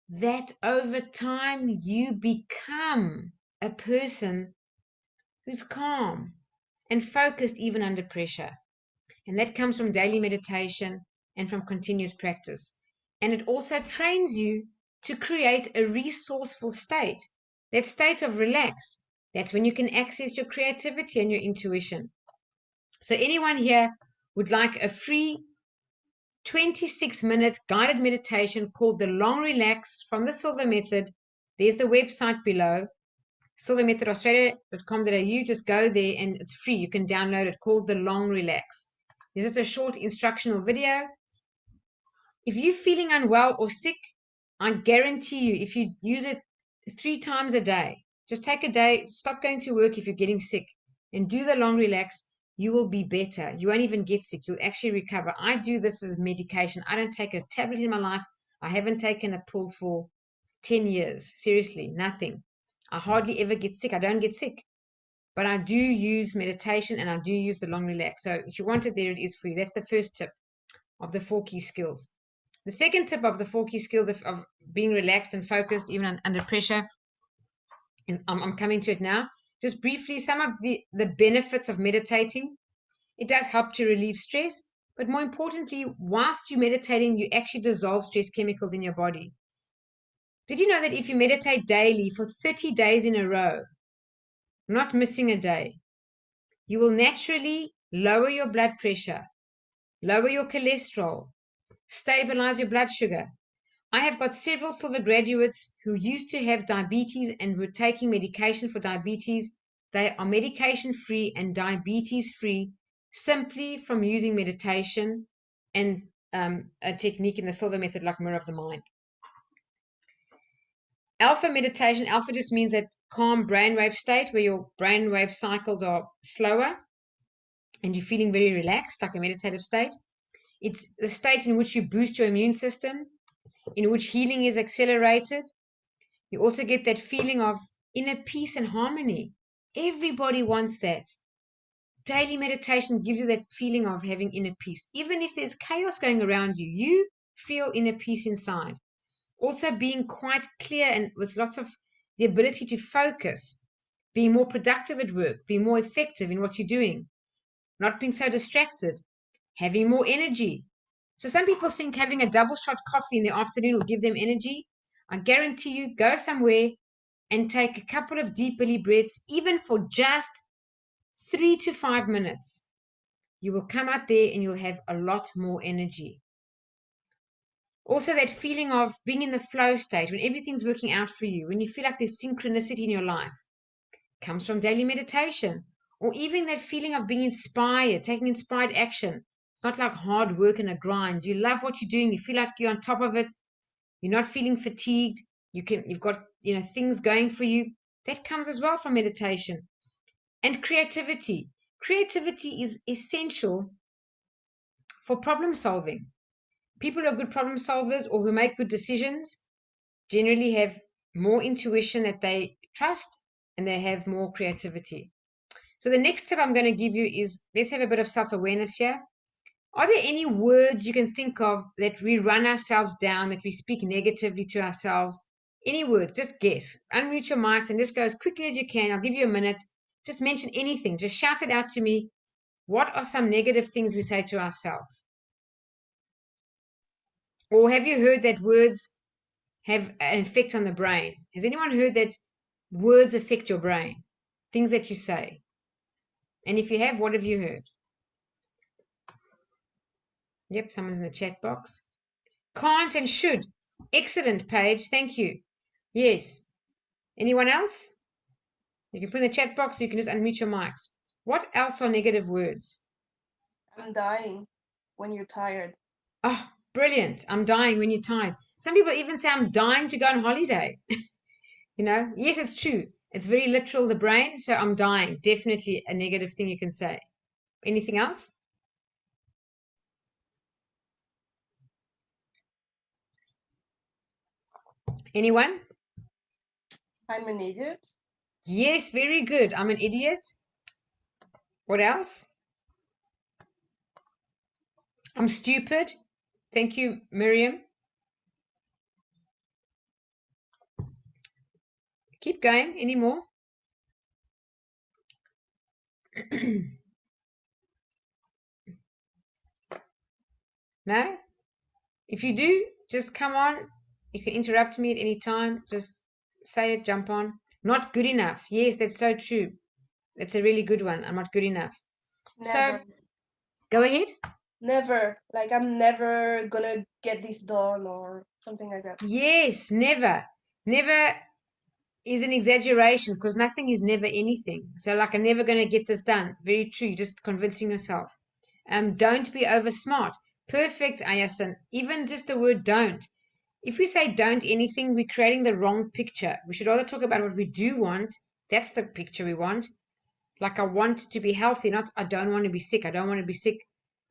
that over time you become a person who's calm and focused even under pressure. And that comes from daily meditation and from continuous practice. And it also trains you to create a resourceful state, that state of relax. That's when you can access your creativity and your intuition. So anyone here would like a free 26-minute guided meditation called the Long Relax from the Silva Method. There's the website below, silvamethodaustralia.com.au. Just go there and it's free. You can download it, called the Long Relax. This is a short instructional video. If you're feeling unwell or sick, I guarantee you, if you use it 3 times a day, just take a day, stop going to work if you're getting sick, and do the Long Relax, you will be better. You won't even get sick. You'll actually recover. I do this as medication. I don't take a tablet in my life. I haven't taken a pill for 10 years. Seriously, nothing. I hardly ever get sick. I don't get sick. But I do use meditation and I do use the Long Relax. So if you want it, there it is for you. That's the first tip of the 4 key skills. The second tip of the 4 key skills of being relaxed and focused, even under pressure, is I'm coming to it now. Just briefly, some of the benefits of meditating. It does help to relieve stress, but more importantly, whilst you're meditating, you actually dissolve stress chemicals in your body. Did you know that if you meditate daily for 30 days in a row, not missing a day, you will naturally lower your blood pressure, lower your cholesterol, stabilize your blood sugar. I have got several Silva graduates who used to have diabetes and were taking medication for diabetes. They are medication free and diabetes free simply from using meditation and a technique in the Silva Method like Mirror of the Mind. Alpha meditation, alpha just means that calm brainwave state where your brainwave cycles are slower and you're feeling very relaxed, like a meditative state. It's the state in which you boost your immune system, in which healing is accelerated. You also get that feeling of inner peace and harmony. Everybody wants that. Daily meditation gives you that feeling of having inner peace. Even if there's chaos going around you, you feel inner peace inside. Also being quite clear and with lots of the ability to focus, being more productive at work, being more effective in what you're doing, not being so distracted, having more energy. So some people think having a double shot coffee in the afternoon will give them energy. I guarantee you, go somewhere and take a couple of deep belly breaths, even for just 3 to 5 minutes. You will come out there and you'll have a lot more energy. Also, that feeling of being in the flow state, when everything's working out for you, when you feel like there's synchronicity in your life, comes from daily meditation. Or even that feeling of being inspired, taking inspired action. It's not like hard work and a grind. You love what you're doing. You feel like you're on top of it. You're not feeling fatigued. You've got things going for you. That comes as well from meditation. And creativity. Creativity is essential for problem solving. People who are good problem solvers or who make good decisions generally have more intuition that they trust and they have more creativity. So the next tip I'm going to give you is, let's have a bit of self-awareness here. Are there any words you can think of that we run ourselves down, that we speak negatively to ourselves? Any words, just guess. Unmute your mics and just go as quickly as you can. I'll give you a minute. Just mention anything. Just shout it out to me. What are some negative things we say to ourselves? Or have you heard that words have an effect on the brain? Has anyone heard that words affect your brain? Things that you say. And if you have, what have you heard? Yep, someone's in the chat box. Can't and should. Excellent, Paige. Thank you. Yes. Anyone else? You can put in the chat box, or you can just unmute your mics. What else are negative words? I'm dying when you're tired. Oh, brilliant. I'm dying when you're tired. Some people even say I'm dying to go on holiday. Yes, it's true. It's very literal, the brain. So I'm dying. Definitely a negative thing you can say. Anything else? Anyone? I'm an idiot. Yes, very good. I'm an idiot. What else? I'm stupid. Thank you, Miriam. Keep going. Any more? No? If you do, just come on. You can interrupt me at any time. Just say it, jump on. Not good enough. Yes, that's so true. That's a really good one. I'm not good enough. Never. So, go ahead. never, like I'm never gonna get this done or something like that. Yes, never. Never is an exaggeration because nothing is never anything. So like I'm never going to get this done. Very true. You're just convincing yourself. Don't be over smart. Perfect, Ayasan. Even just the word don't. If we say don't anything, we're creating the wrong picture. We should rather talk about what we do want. That's the picture we want. Like I want to be healthy, not I don't want to be sick. I don't want to be sick.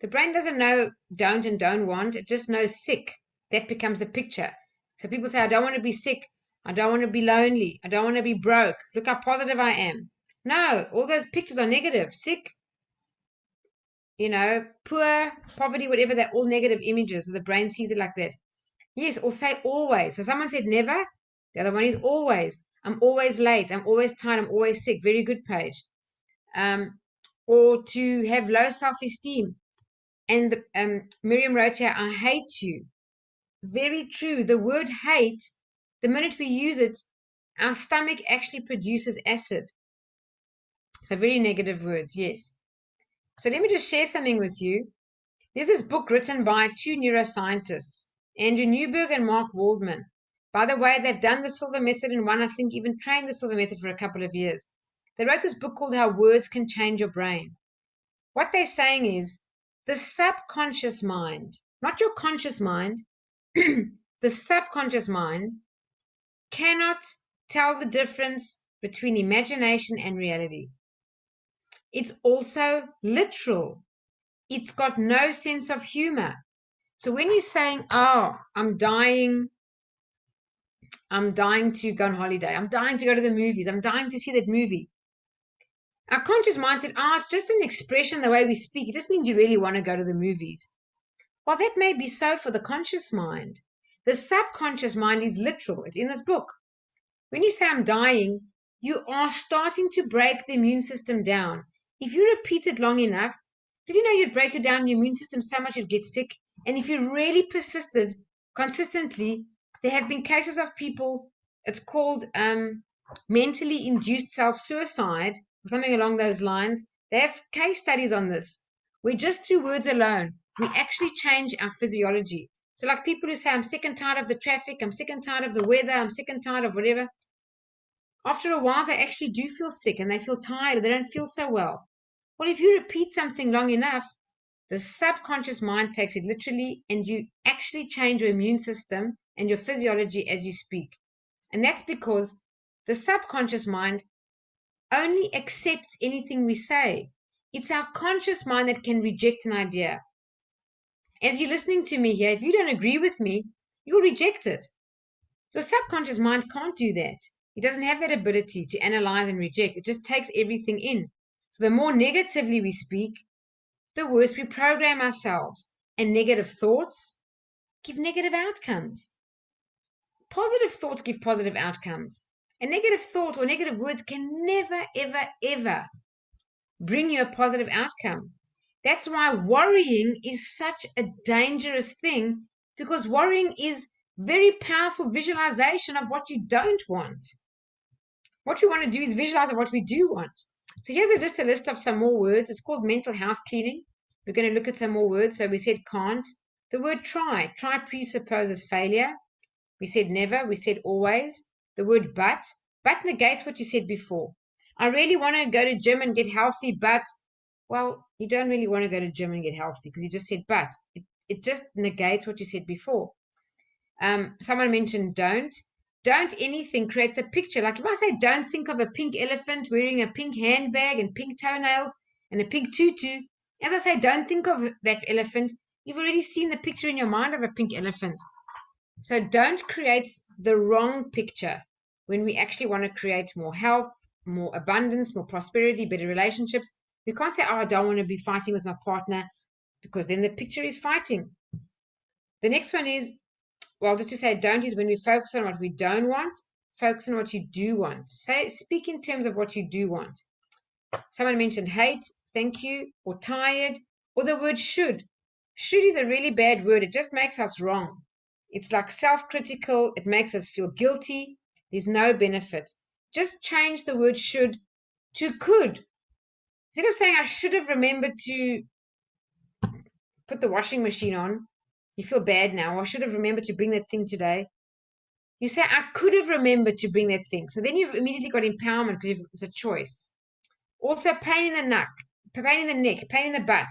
The brain doesn't know don't and don't want. It just knows sick. That becomes the picture. So people say, I don't want to be sick. I don't want to be lonely. I don't want to be broke. Look how positive I am. No, all those pictures are negative. Sick, poor, poverty, whatever, they're all negative images. So the brain sees it like that. Yes, or say always. So someone said never. The other one is always. I'm always late. I'm always tired. I'm always sick. Very good, Paige. Or to have low self-esteem. And Miriam wrote here, I hate you. Very true. The word hate, the minute we use it, our stomach actually produces acid. So very negative words, yes. So let me just share something with you. There's this book written by two neuroscientists, Andrew Newberg and Mark Waldman. By the way, they've done the Silva Method and one, I think, even trained the Silva Method for a couple of years. They wrote this book called How Words Can Change Your Brain. What they're saying is the subconscious mind, not your conscious mind, the subconscious mind cannot tell the difference between imagination and reality. It's also literal. It's got no sense of humor. So when you're saying, oh, I'm dying to go on holiday, I'm dying to go to the movies, I'm dying to see that movie, our conscious mind said, oh, it's just an expression, the way we speak. It just means you really want to go to the movies. Well, that may be so for the conscious mind. The subconscious mind is literal. It's in this book. When you say I'm dying, you are starting to break the immune system down. If you repeat it long enough, did you know you'd break your immune system so much you'd get sick? And if you really persisted consistently, there have been cases of people, it's called mentally induced self-suicide or something along those lines. They have case studies on this, where just 2 words alone, we actually change our physiology. So like people who say, I'm sick and tired of the traffic, I'm sick and tired of the weather, I'm sick and tired of whatever. After a while, they actually do feel sick and they feel tired, they don't feel so well. Well, if you repeat something long enough, the subconscious mind takes it literally and you actually change your immune system and your physiology as you speak. And that's because the subconscious mind only accepts anything we say. It's our conscious mind that can reject an idea. As you're listening to me here, if you don't agree with me, you'll reject it. Your subconscious mind can't do that. It doesn't have that ability to analyze and reject. It just takes everything in. So the more negatively we speak, the worse we program ourselves. And negative thoughts give negative outcomes. Positive thoughts give positive outcomes. A negative thought or negative words can never, ever, ever bring you a positive outcome. That's why worrying is such a dangerous thing, because worrying is very powerful visualization of what you don't want. What we want to do is visualize what we do want. So here's just a list of some more words. It's called mental house cleaning. We're going to look at some more words. So we said can't. The word try. Try presupposes failure. We said never. We said always. The word but. But negates what you said before. I really want to go to gym and get healthy, but, well, you don't really want to go to gym and get healthy because you just said but. It just negates what you said before. Someone mentioned don't. Don't anything creates a picture. Like if I say don't think of a pink elephant wearing a pink handbag and pink toenails and a pink tutu, as I say don't think of that elephant, you've already seen the picture in your mind of a pink elephant. So don't creates the wrong picture when we actually want to create more health, more abundance, more prosperity, better relationships. We can't say, oh, I don't want to be fighting with my partner, because then the picture is fighting. The next one is, well, just to say don't is when we focus on what we don't want, focus on what you do want. Speak in terms of what you do want. Someone mentioned hate, thank you, or tired, or the word should. Should is a really bad word. It just makes us wrong. It's like self-critical. It makes us feel guilty. There's no benefit. Just change the word should to could. Instead of saying I should have remembered to put the washing machine on. You feel bad now. I should have remembered to bring that thing today. You say, I could have remembered to bring that thing. So then you've immediately got empowerment because it's a choice. Also, pain in the neck, pain in the butt.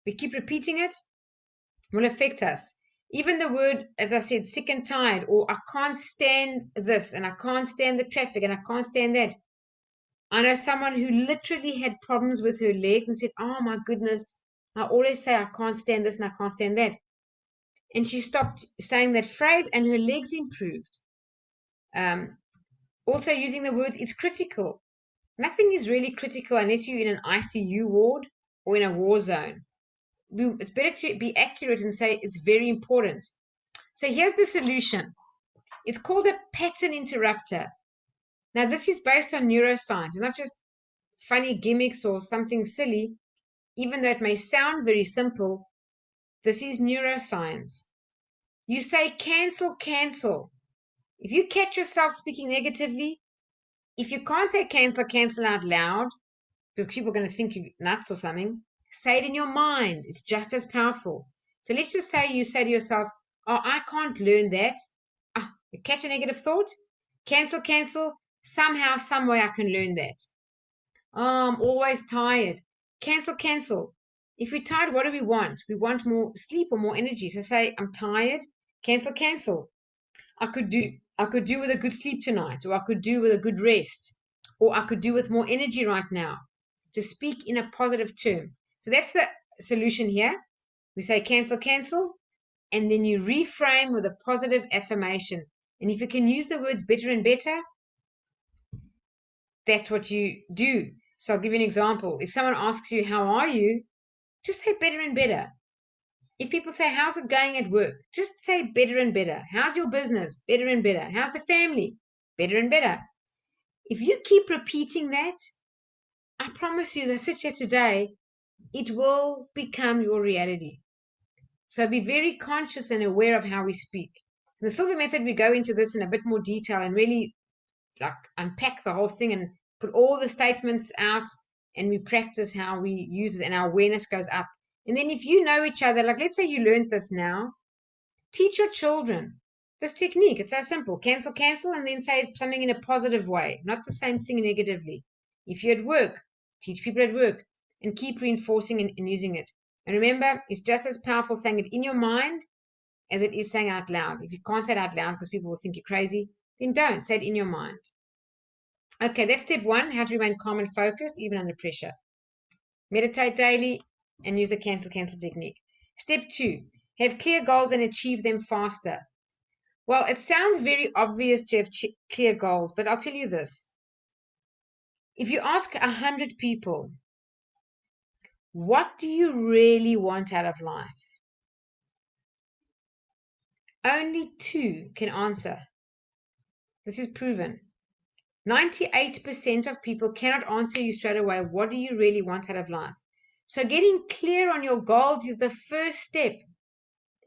We keep repeating it, will affect us. Even the word, as I said, sick and tired, or I can't stand this, and I can't stand the traffic, and I can't stand that. I know someone who literally had problems with her legs and said, oh my goodness, I always say I can't stand this and I can't stand that. And she stopped saying that phrase and her legs improved. Also using the words, it's critical. Nothing is really critical unless you're in an ICU ward or in a war zone. It's better to be accurate and say it's very important. So here's the solution. It's called a pattern interrupter. Now, this is based on neuroscience. It's not just funny gimmicks or something silly. Even though it may sound very simple, this is neuroscience. You say cancel, cancel. If you catch yourself speaking negatively, if you can't say cancel, cancel out loud, because people are going to think you're nuts or something, say it in your mind. It's just as powerful. So let's just say you say to yourself, oh, I can't learn that. You catch a negative thought, cancel, cancel. Somehow, some way I can learn that. Oh, I'm always tired. Cancel, cancel. If we're tired, what do we want? We want more sleep or more energy. So say, I'm tired. Cancel, cancel. I could do with a good sleep tonight, or I could do with a good rest, or I could do with more energy right now. To speak in a positive term. So that's the solution here. We say cancel, cancel, and then you reframe with a positive affirmation. And if you can use the words better and better, that's what you do. So I'll give you an example. If someone asks you, how are you? Just say better and better. If people say, how's it going at work? Just say better and better. How's your business? Better and better. How's the family? Better and better. If you keep repeating that, I promise you, as I sit here today, it will become your reality. So be very conscious and aware of how we speak. In the Silva Method, we go into this in a bit more detail and really unpack the whole thing and put all the statements out, and we practice how we use it, and our awareness goes up. And then if you know each other, like let's say you learned this now, teach your children this technique. It's so simple. Cancel, cancel, and then say something in a positive way, not the same thing negatively. If you're at work, teach people at work and keep reinforcing and using it. And remember, it's just as powerful saying it in your mind as it is saying out loud. If you can't say it out loud because people will think you're crazy, then don't. Say it in your mind. Okay, that's step 1, how to remain calm and focused even under pressure. Meditate daily and use the cancel, cancel technique. Step 2, have clear goals and achieve them faster. Well, it sounds very obvious to have clear goals, but I'll tell you this. If you ask 100 people, what do you really want out of life? Only 2 can answer. This is proven. 98% of people cannot answer you straight away, what do you really want out of life? So getting clear on your goals is the first step,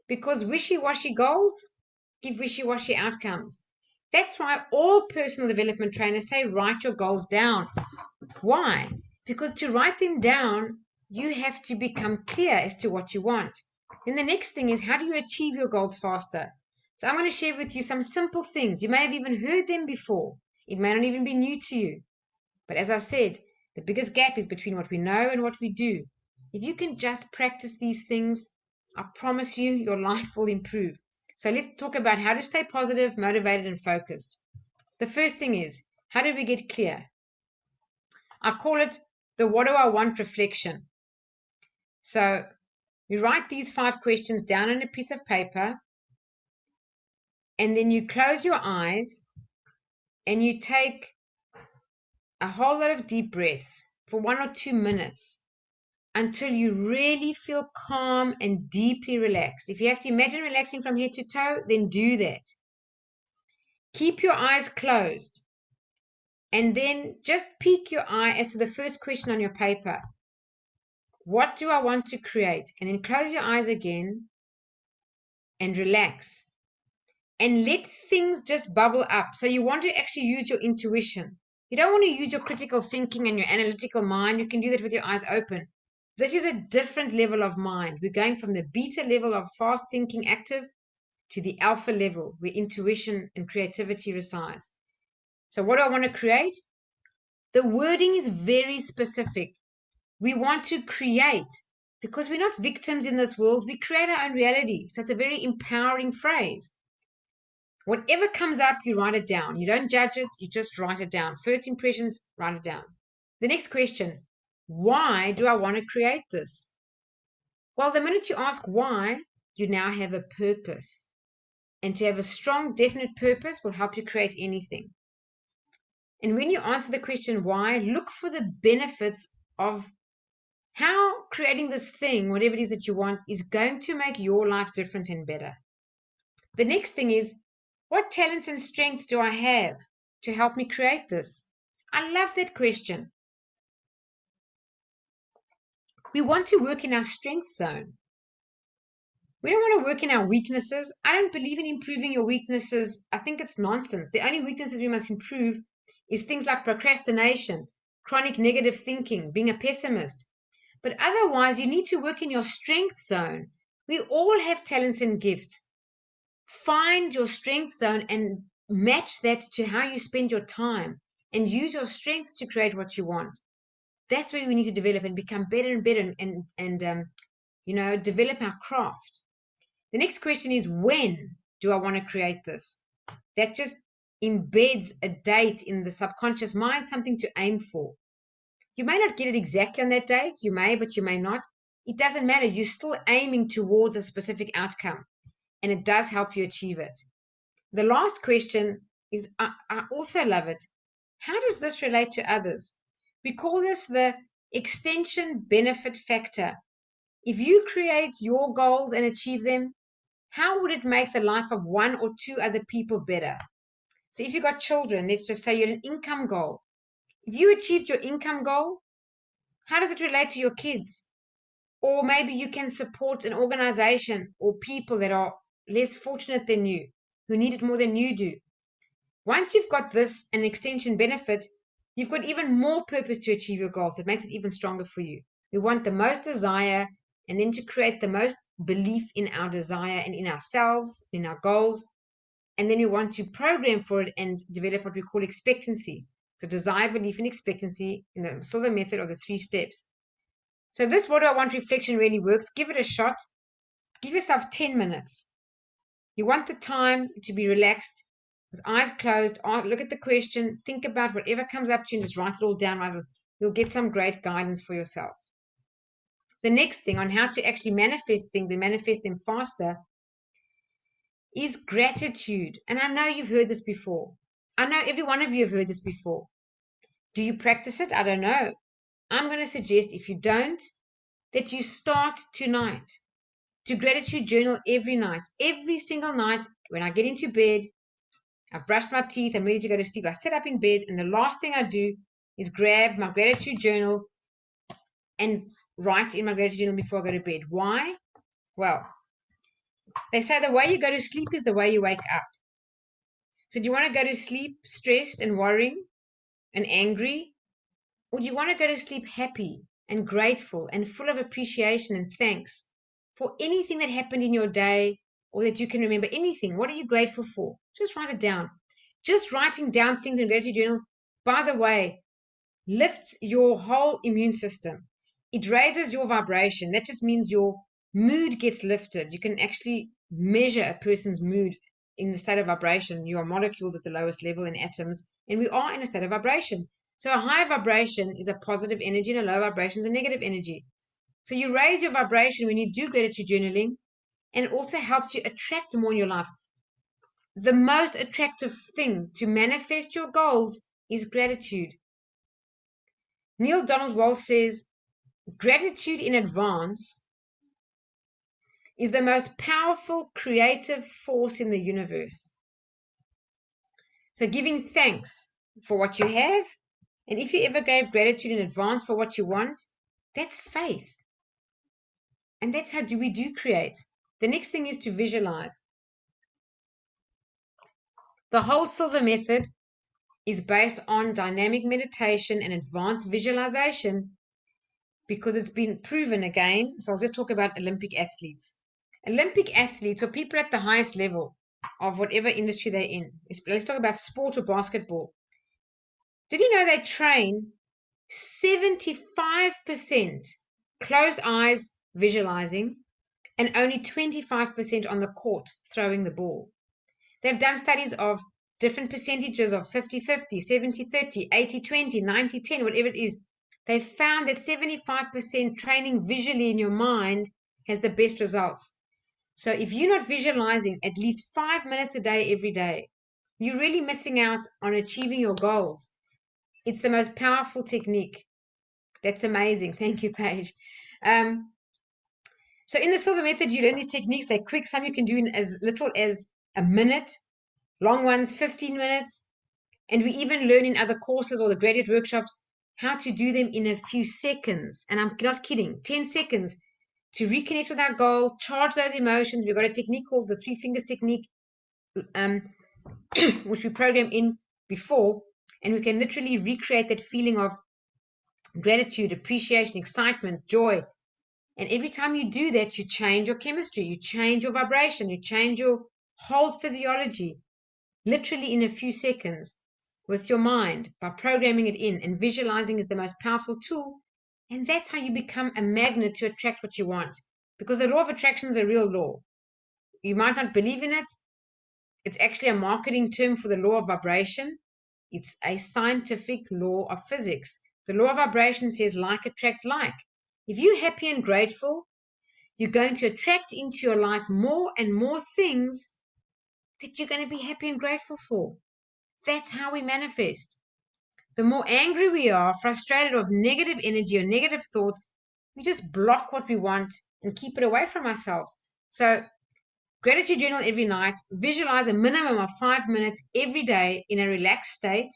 because wishy-washy goals give wishy-washy outcomes. That's why all personal development trainers say write your goals down. Why? Because to write them down, you have to become clear as to what you want. Then the next thing is, how do you achieve your goals faster? So I'm going to share with you some simple things. You may have even heard them before. It may not even be new to you. But as I said, the biggest gap is between what we know and what we do. If you can just practice these things, I promise you, your life will improve. So let's talk about how to stay positive, motivated, and focused. The first thing is, how do we get clear? I call it the what do I want reflection. So you write these 5 questions down on a piece of paper, and then you close your eyes and you take a whole lot of deep breaths for 1 or 2 minutes until you really feel calm and deeply relaxed. If you have to imagine relaxing from head to toe, then do that. Keep your eyes closed and then just peek your eye as to the first question on your paper. What do I want to create? And then close your eyes again and relax and let things just bubble up. So you want to actually use your intuition. You don't want to use your critical thinking and your analytical mind. You can do that with your eyes open. This is a different level of mind. We're going from the beta level of fast thinking active to the alpha level where intuition and creativity resides. So what do I want to create? The wording is very specific. We want to create because we're not victims in this world. We create our own reality. So it's a very empowering phrase. Whatever comes up, you write it down. You don't judge it. You just write it down. First impressions, write it down. The next question, why do I want to create this? Well, the minute you ask why, you now have a purpose. And to have a strong, definite purpose will help you create anything. And when you answer the question why, look for the benefits of how creating this thing, whatever it is that you want, is going to make your life different and better. The next thing is, what talents and strengths do I have to help me create this? I love that question. We want to work in our strength zone. We don't want to work in our weaknesses. I don't believe in improving your weaknesses. I think it's nonsense. The only weaknesses we must improve is things like procrastination, chronic negative thinking, being a pessimist. But otherwise, you need to work in your strength zone. We all have talents and gifts. Find your strength zone and match that to how you spend your time and use your strengths to create what you want. That's where we need to develop and become better and better and develop our craft. The next question is, when do I want to create this? That just embeds a date in the subconscious mind, something to aim for. You may not get it exactly on that date. You may, but you may not. It doesn't matter. You're still aiming towards a specific outcome, and it does help you achieve it. The last question is, I also love it. How does this relate to others? We call this the extension benefit factor. If you create your goals and achieve them, how would it make the life of one or two other people better? So if you've got children, let's just say you're an income goal. If you achieved your income goal, how does it relate to your kids? Or maybe you can support an organization or people that are less fortunate than you, who need it more than you do. Once you've got this, an extension benefit, you've got even more purpose to achieve your goals. It makes it even stronger for you. We want the most desire, and then to create the most belief in our desire and in ourselves, in our goals. And then we want to program for it and develop what we call expectancy. So desire, belief, and expectancy in the Silva Method are the 3 steps. So this what do I want reflection really works. Give it a shot. Give yourself 10 minutes. You want the time to be relaxed, with eyes closed. Look at the question. Think about whatever comes up to you and just write it all down. You'll get some great guidance for yourself. The next thing on how to actually manifest things and manifest them faster is gratitude. And I know you've heard this before. I know every one of you have heard this before. Do you practice it? I don't know. I'm going to suggest, if you don't, that you start tonight to gratitude journal every night. Every single night when I get into bed, I've brushed my teeth, I'm ready to go to sleep. I sit up in bed, and the last thing I do is grab my gratitude journal and write in my gratitude journal before I go to bed. Why? Well, they say the way you go to sleep is the way you wake up. So do you want to go to sleep stressed and worrying and angry? Or do you want to go to sleep happy and grateful and full of appreciation and thanks for anything that happened in your day or that you can remember? Anything. What are you grateful for? Just write it down. Just writing down things in gratitude journal, by the way, lifts your whole immune system. It raises your vibration. That just means your mood gets lifted. You can actually measure a person's mood in the state of vibration. You are molecules at the lowest level in atoms, and we are in a state of vibration. So a high vibration is a positive energy, and a low vibration is a negative energy. So you raise your vibration when you do gratitude journaling, and it also helps you attract more in your life. The most attractive thing to manifest your goals is gratitude. Neil Donald Walsh says, gratitude in advance is the most powerful creative force in the universe. So giving thanks for what you have, and if you ever gave gratitude in advance for what you want, that's faith. And that's how we do create. The next thing is to visualize. The whole Silva Method is based on dynamic meditation and advanced visualization because it's been proven again. So I'll just talk about Olympic athletes. Olympic athletes or people at the highest level of whatever industry they're in. Let's talk about sport or basketball. Did you know they train 75% closed eyes visualizing and only 25% on the court throwing the ball? They've done studies of different percentages of 50-50, 70-30, 80-20, 90-10, whatever it is. They found that 75% training visually in your mind has the best results. So if you're not visualizing at least 5 minutes a day, every day, you're really missing out on achieving your goals. It's the most powerful technique. That's amazing. Thank you, Paige. So in the Silva Method, you learn these techniques. They're quick. Some you can do in as little as a minute. Long ones, 15 minutes. And we even learn in other courses or the graduate workshops how to do them in a few seconds. And I'm not kidding, 10 seconds to reconnect with our goal, charge those emotions. We've got a technique called the 3 fingers technique, which we program in before. And we can literally recreate that feeling of gratitude, appreciation, excitement, joy. And every time you do that, you change your chemistry, you change your vibration, you change your whole physiology, literally in a few seconds with your mind by programming it in. And visualizing is the most powerful tool. And that's how you become a magnet to attract what you want. Because the law of attraction is a real law. You might not believe in it. It's actually a marketing term for the law of vibration. It's a scientific law of physics. The law of vibration says like attracts like. If you're happy and grateful, you're going to attract into your life more and more things that you're going to be happy and grateful for. That's how we manifest. The more angry we are, frustrated, of negative energy or negative thoughts, we just block what we want and keep it away from ourselves. So, gratitude journal every night. Visualize a minimum of 5 minutes every day in a relaxed state.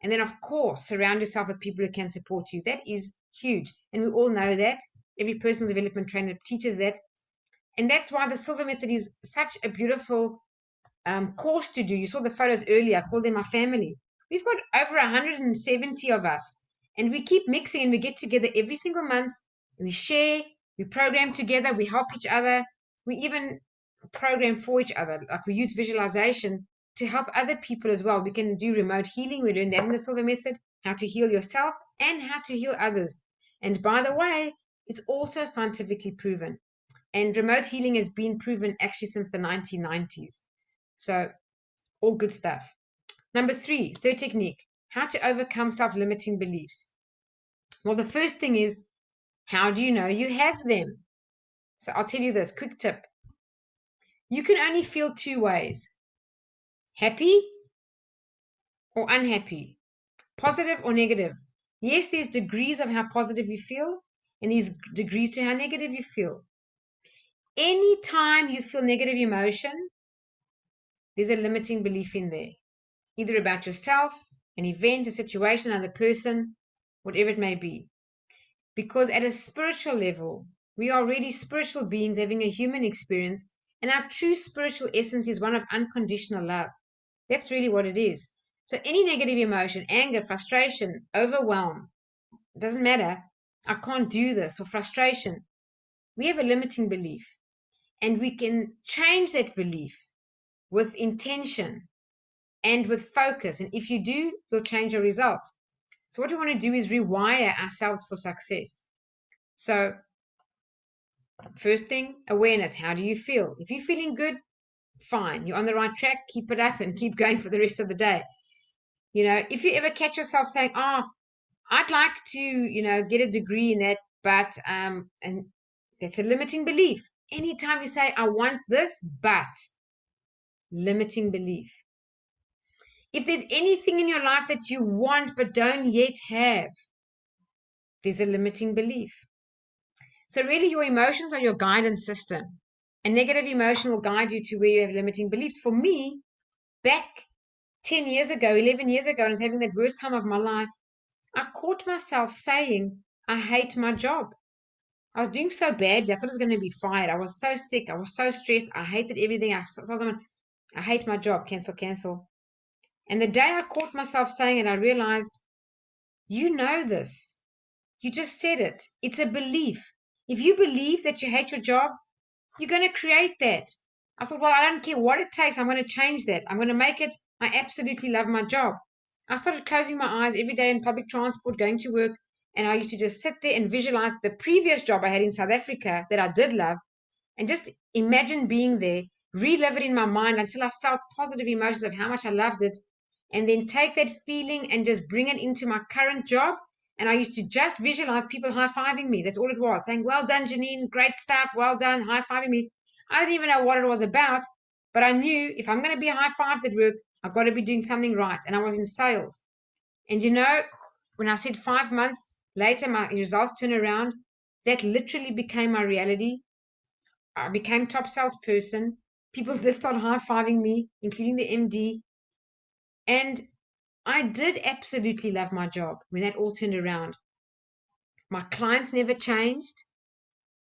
And then, of course, surround yourself with people who can support you. That is huge. And we all know that. Every personal development trainer teaches that. And that's why the Silva Method is such a beautiful course to do. You saw the photos earlier. I call them my family. We've got over 170 of us. And we keep mixing and we get together every single month. We share, we program together, we help each other. We even program for each other. Like we use visualization to help other people as well. We can do remote healing. We learn that in the Silva Method, how to heal yourself and how to heal others. And by the way, it's also scientifically proven. And remote healing has been proven actually since the 1990s. So all good stuff. Number 3, third technique, how to overcome self-limiting beliefs. Well, the first thing is, how do you know you have them? So I'll tell you this quick tip. You can only feel 2 ways, happy or unhappy, positive or negative. Yes, there's degrees of how positive you feel and there's degrees to how negative you feel. Anytime you feel negative emotion, there's a limiting belief in there, either about yourself, an event, a situation, another person, whatever it may be. Because at a spiritual level, we are already spiritual beings having a human experience, and our true spiritual essence is one of unconditional love. That's really what it is. So any negative emotion, anger, frustration, overwhelm, it doesn't matter. I can't do this, or frustration. We have a limiting belief, and we can change that belief with intention and with focus. And if you do, you'll change your results. So what we want to do is rewire ourselves for success. So first thing, awareness. How do you feel? If you're feeling good, fine. You're on the right track. Keep it up and keep going for the rest of the day. You know, if you ever catch yourself saying, oh, I'd like to, you know, get a degree in that, but, and that's a limiting belief. Anytime you say, I want this, but, limiting belief. If there's anything in your life that you want but don't yet have, there's a limiting belief. So really your emotions are your guidance system. A negative emotion will guide you to where you have limiting beliefs. For me, back 10 years ago, 11 years ago, when I was having that worst time of my life, I caught myself saying, I hate my job. I was doing so badly. I thought I was going to be fired. I was so sick. I was so stressed. I hated everything. I saw someone, I hate my job. Cancel, cancel. And the day I caught myself saying it, I realized, you know this. You just said it. It's a belief. If you believe that you hate your job, you're going to create that. I thought, well, I don't care what it takes. I'm going to change that. I'm going to make it. I absolutely love my job. I started closing my eyes every day in public transport, going to work, and I used to just sit there and visualize the previous job I had in South Africa that I did love, and just imagine being there, relive it in my mind until I felt positive emotions of how much I loved it, and then take that feeling and just bring it into my current job. And I used to just visualize people high-fiving me. That's all it was, saying, well done, Janine, great stuff, well done, high-fiving me. I didn't even know what it was about, but I knew if I'm going to be high-fived at work, I've got to be doing something right. And I was in sales. And you know, when I said 5 months later, my results turned around, that literally became my reality. I became top salesperson. People did start high-fiving me, including the MD. And I did absolutely love my job when that all turned around. My clients never changed.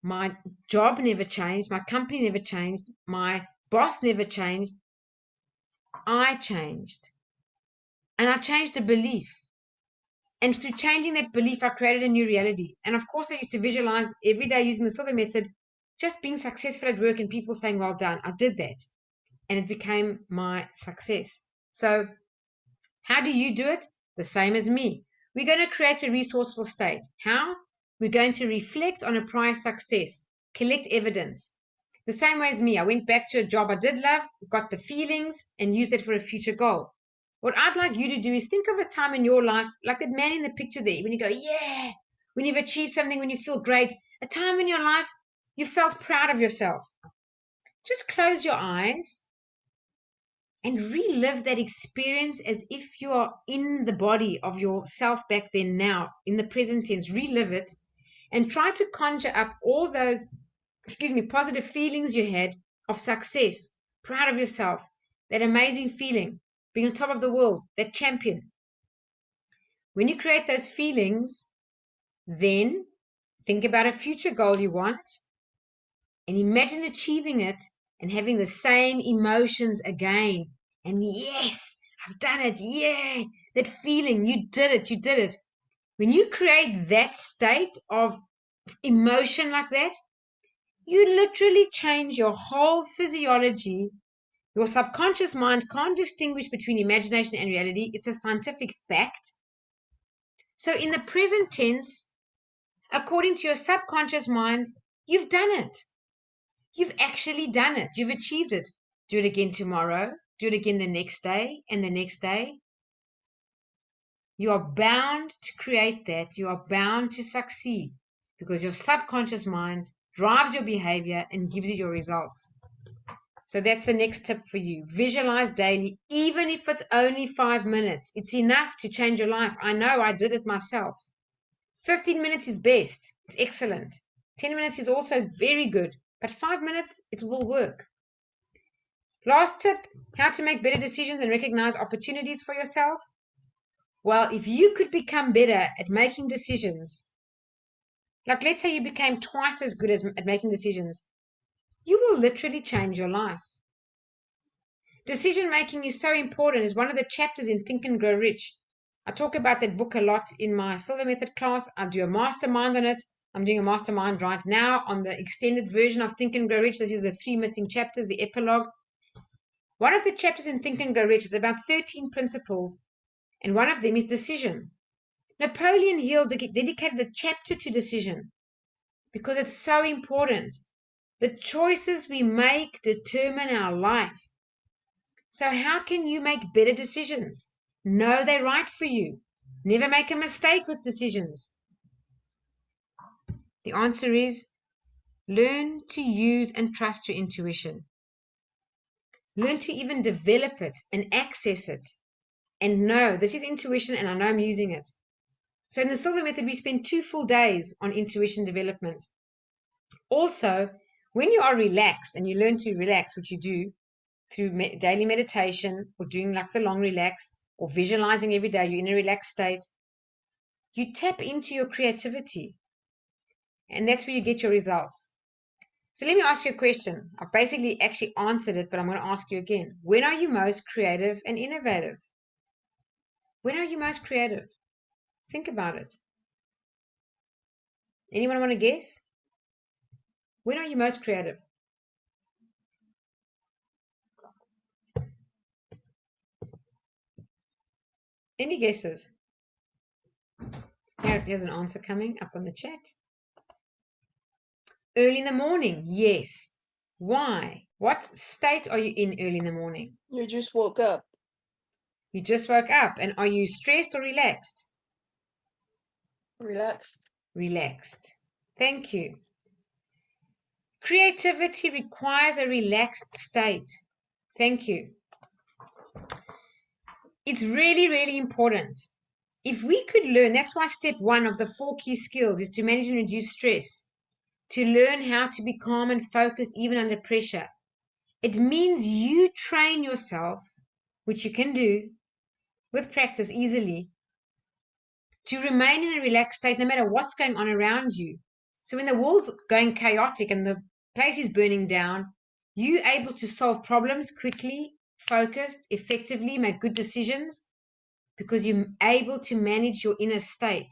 My job never changed. My company never changed. My boss never changed. I changed. And I changed a belief. And through changing that belief, I created a new reality. And of course, I used to visualize every day using the Silva Method, just being successful at work and people saying, well done. I did that. And it became my success. So how do you do it? The same as me. We're going to create a resourceful state. How? We're going to reflect on a prior success, collect evidence. The same way as me, I went back to a job I did love, got the feelings, and used it for a future goal. What I'd like you to do is think of a time in your life, like that man in the picture there, when you go, yeah, when you've achieved something, when you feel great, a time in your life you felt proud of yourself. Just close your eyes and relive that experience as if you are in the body of yourself back then now, in the present tense. Relive it and try to conjure up all those, positive feelings you had of success, proud of yourself, that amazing feeling, being on top of the world, that champion. When you create those feelings, then think about a future goal you want and imagine achieving it and having the same emotions again. And yes, I've done it. Yeah, that feeling, you did it. You did it. When you create that state of emotion like that, you literally change your whole physiology. Your subconscious mind can't distinguish between imagination and reality. It's a scientific fact. So in the present tense, according to your subconscious mind, you've done it. You've actually done it. You've achieved it. Do it again tomorrow. Do it again the next day and the next day. You are bound to create that. You are bound to succeed because your subconscious mind drives your behavior and gives you your results. So that's the next tip for you. Visualize daily, even if it's only 5 minutes. It's enough to change your life. I know I did it myself. 15 minutes is best. It's excellent. 10 minutes is also very good. But 5 minutes, it will work. Last tip, how to make better decisions and recognize opportunities for yourself. Well, if you could become better at making decisions, like let's say you became twice as good at making decisions, you will literally change your life. Decision making is so important. It's one of the chapters in Think and Grow Rich. I talk about that book a lot in my Silva Method class. I do a mastermind on it. I'm doing a mastermind right now on the extended version of Think and Grow Rich. This is the 3 missing chapters, the epilogue. One of the chapters in Think and Grow Rich is about 13 principles, and one of them is decision. Napoleon Hill dedicated a chapter to decision because it's so important. The choices we make determine our life. So how can you make better decisions? Know they're right for you. Never make a mistake with decisions. The answer is learn to use and trust your intuition. Learn to even develop it and access it. And know this is intuition and I know I'm using it. So in the Silva Method, we spend 2 full days on intuition development. Also, when you are relaxed and you learn to relax, which you do through daily meditation or doing like the long relax or visualizing every day, you're in a relaxed state, you tap into your creativity. And that's where you get your results. So let me ask you a question. I basically actually answered it, but I'm going to ask you again. When are you most creative and innovative? When are you most creative? Think about it. Anyone want to guess? When are you most creative? Any guesses? Here's an answer coming up on the chat. Early in the morning, yes. Why? What state are you in early in the morning? You just woke up. You just woke up. And are you stressed or relaxed? Relaxed. Relaxed. Thank you. Creativity requires a relaxed state. Thank you. It's really, really important. If we could learn, that's why step 1 of the 4 key skills is to manage and reduce stress, to learn how to be calm and focused even under pressure. It means you train yourself, which you can do with practice easily, to remain in a relaxed state no matter what's going on around you. So when the world's going chaotic and the place is burning down, you're able to solve problems quickly, focused, effectively, make good decisions because you're able to manage your inner state.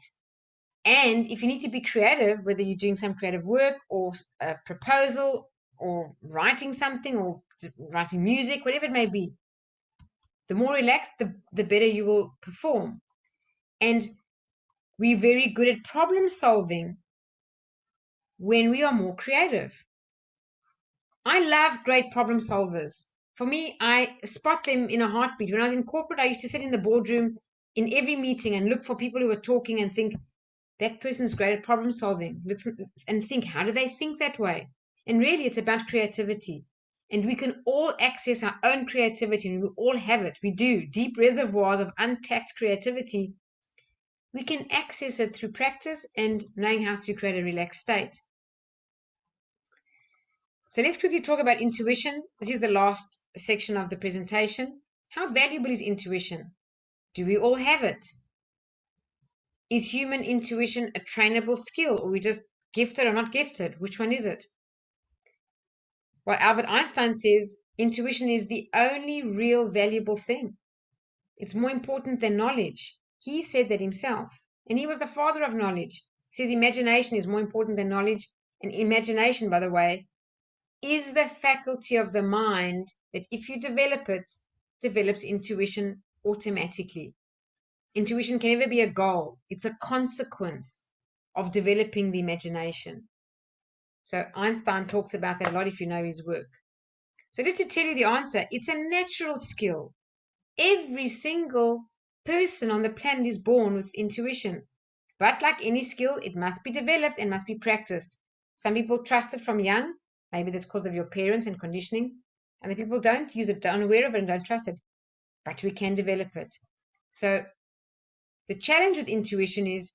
And if you need to be creative, whether you're doing some creative work or a proposal or writing something or writing music, whatever it may be, the more relaxed, the better you will perform. And we're very good at problem solving when we are more creative. I love great problem solvers. For me, I spot them in a heartbeat. When I was in corporate, I used to sit in the boardroom in every meeting and look for people who were talking and think, that person's great at problem solving. Listen and think, how do they think that way? And really, it's about creativity. And we can all access our own creativity, and we all have it. We do. Deep reservoirs of untapped creativity. We can access it through practice and knowing how to create a relaxed state. So let's quickly talk about intuition. This is the last section of the presentation. How valuable is intuition? Do we all have it? Is human intuition a trainable skill, or are we just gifted or not gifted? Which one is it? Well, Albert Einstein says intuition is the only real valuable thing. It's more important than knowledge. He said that himself. And he was the father of knowledge. He says imagination is more important than knowledge. And imagination, by the way, is the faculty of the mind that if you develop it, develops intuition automatically. Intuition can never be a goal. It's a consequence of developing the imagination. So Einstein talks about that a lot if you know his work. So just to tell you the answer, it's a natural skill. Every single person on the planet is born with intuition. But like any skill, it must be developed and must be practiced. Some people trust it from young. Maybe that's because of your parents and conditioning. Other people don't use it, aren't aware of it and don't trust it. But we can develop it. So the challenge with intuition is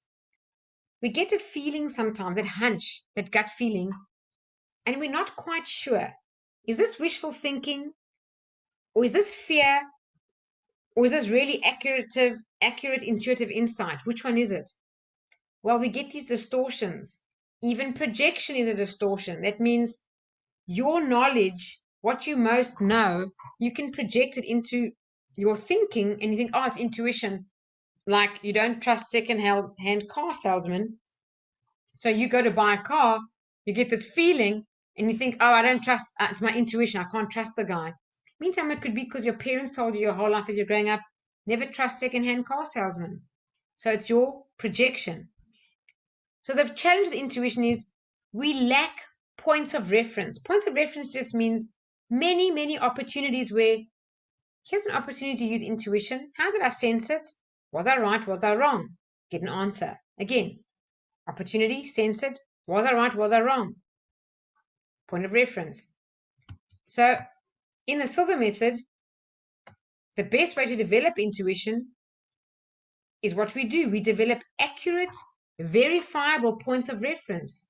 we get a feeling sometimes, that hunch, that gut feeling, and we're not quite sure. Is this wishful thinking? Or is this fear? Or is this really accurate intuitive insight? Which one is it? Well, we get these distortions. Even projection is a distortion. That means your knowledge, what you most know, you can project it into your thinking and you think, oh, it's intuition. Like you don't trust second-hand car salesmen. So you go to buy a car, you get this feeling and you think, oh, I don't trust, it's my intuition. I can't trust the guy. Meantime, it could be because your parents told you your whole life as you're growing up, never trust second-hand car salesmen. So it's your projection. So the challenge with intuition is we lack points of reference. Points of reference just means many, many opportunities where here's an opportunity to use intuition. How did I sense it? Was I right? Was I wrong? Get an answer. Again, opportunity, sense it. Was I right? Was I wrong? Point of reference. So in the Silva Method, the best way to develop intuition is what we do. We develop accurate, verifiable points of reference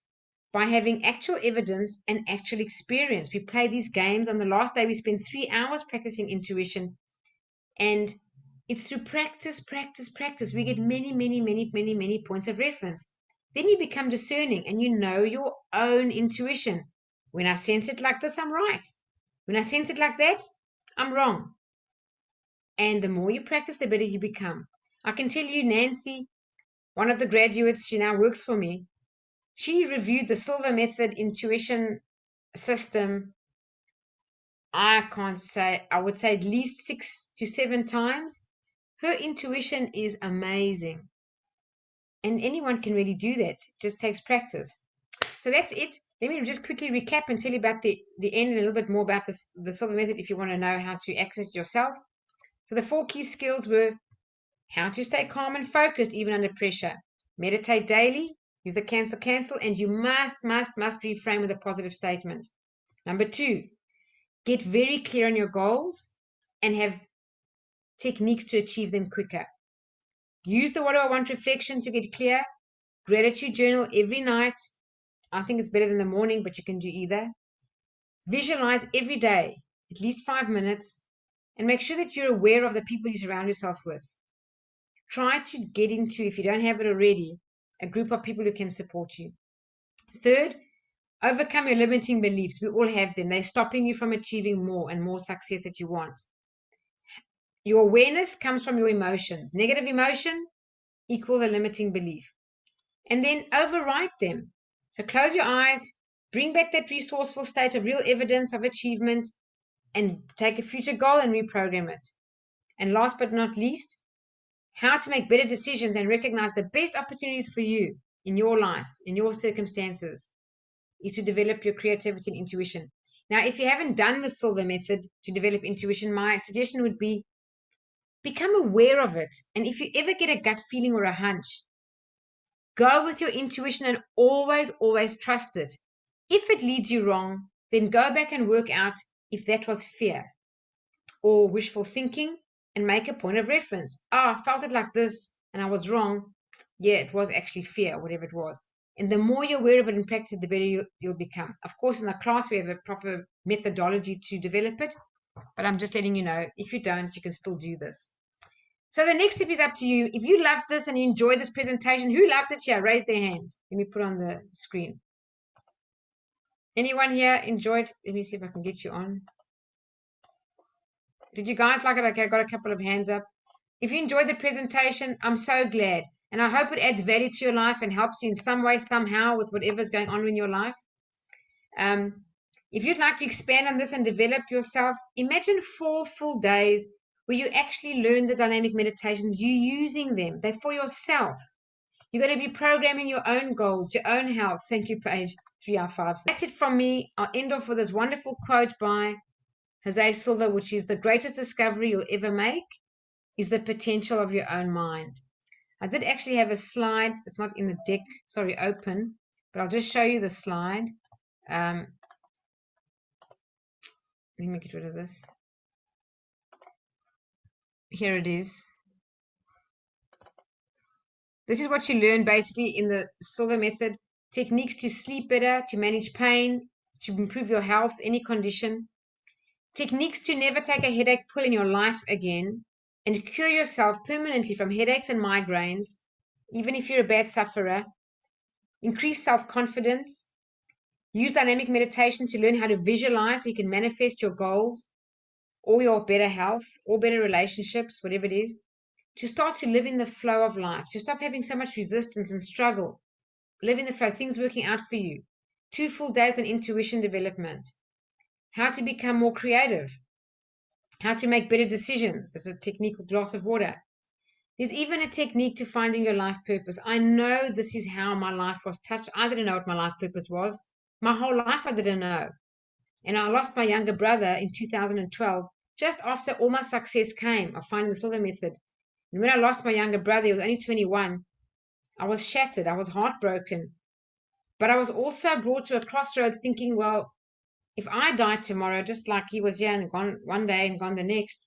by having actual evidence and actual experience. We play these games. On the last day, we spent 3 hours practicing intuition. And it's through practice, practice, practice. We get many, many, many, many, many points of reference. Then you become discerning and you know your own intuition. When I sense it like this, I'm right. When I sense it like that, I'm wrong. And the more you practice, the better you become. I can tell you, Nancy, one of the graduates, she now works for me. She reviewed the Silva Method intuition system, I would say at least 6 to 7 times. Her intuition is amazing. And anyone can really do that. It just takes practice. So that's it. Let me just quickly recap and tell you about the end and a little bit more about the Silva Method if you want to know how to access it yourself. So the 4 key skills were how to stay calm and focused even under pressure. Meditate daily. Use the cancel, and you must reframe with a positive statement. Number 2, get very clear on your goals and have techniques to achieve them quicker. Use the what do I want reflection to get clear. Gratitude journal every night. I think it's better than the morning, but you can do either. Visualize every day, at least 5 minutes, and make sure that you're aware of the people you surround yourself with. Try to get into, if you don't have it already, a group of people who can support you. Third, overcome your limiting beliefs. We all have them. They're stopping you from achieving more and more success that you want. Your awareness comes from your emotions. Negative emotion equals a limiting belief. And then overwrite them. So close your eyes, bring back that resourceful state of real evidence of achievement, and take a future goal and reprogram it. And last but not least, how to make better decisions and recognize the best opportunities for you in your life, in your circumstances, is to develop your creativity and intuition. Now, if you haven't done the Silva Method to develop intuition, my suggestion would be become aware of it. And if you ever get a gut feeling or a hunch, go with your intuition and always trust it. If it leads you wrong, then go back and work out if that was fear or wishful thinking and make a point of reference. I felt it like this and I was wrong. Yeah, it was actually fear, whatever it was. And the more you're aware of it and practice it, the better you'll become. Of course, in the class, we have a proper methodology to develop it. But I'm just letting you know, if you don't, you can still do this. So the next step is up to you. If you loved this and you enjoyed this presentation, who loved it here? Raise their hand. Let me put on the screen. Anyone here enjoyed? Let me see if I can get you on. Did you guys like it? Okay, I got a couple of hands up. If you enjoyed the presentation, I'm so glad. And I hope it adds value to your life and helps you in some way, somehow, with whatever's going on in your life. If you'd like to expand on this and develop yourself, imagine 4 full days where you actually learn the dynamic meditations, you using them. They're for yourself. You're going to be programming your own goals, your own health. Thank you, Paige. 3 out of 5. So that's it from me. I'll end off with this wonderful quote by Jose Silva, which is, the greatest discovery you'll ever make is the potential of your own mind. I did actually have a slide. It's not in the deck, sorry, open, but I'll just show you the slide. Let me get rid of this. Here it is. This is what you learn basically in the Silva Method. Techniques to sleep better, to manage pain, to improve your health, any condition. Techniques to never take a headache pull in your life again and cure yourself permanently from headaches and migraines, even if you're a bad sufferer. Increase self-confidence. Use dynamic meditation to learn how to visualize so you can manifest your goals or your better health or better relationships, whatever it is. To start to live in the flow of life, to stop having so much resistance and struggle. Live in the flow, things working out for you. 2 full days on intuition development. How to become more creative. How to make better decisions. There's a technique called glass of water. There's even a technique to finding your life purpose. I know this is how my life was touched. I didn't know what my life purpose was. My whole life I didn't know. And I lost my younger brother in 2012, just after all my success came of finding the Silva Method. And when I lost my younger brother, he was only 21. I was shattered. I was heartbroken. But I was also brought to a crossroads thinking, well, if I died tomorrow, just like he was here and gone one day and gone the next,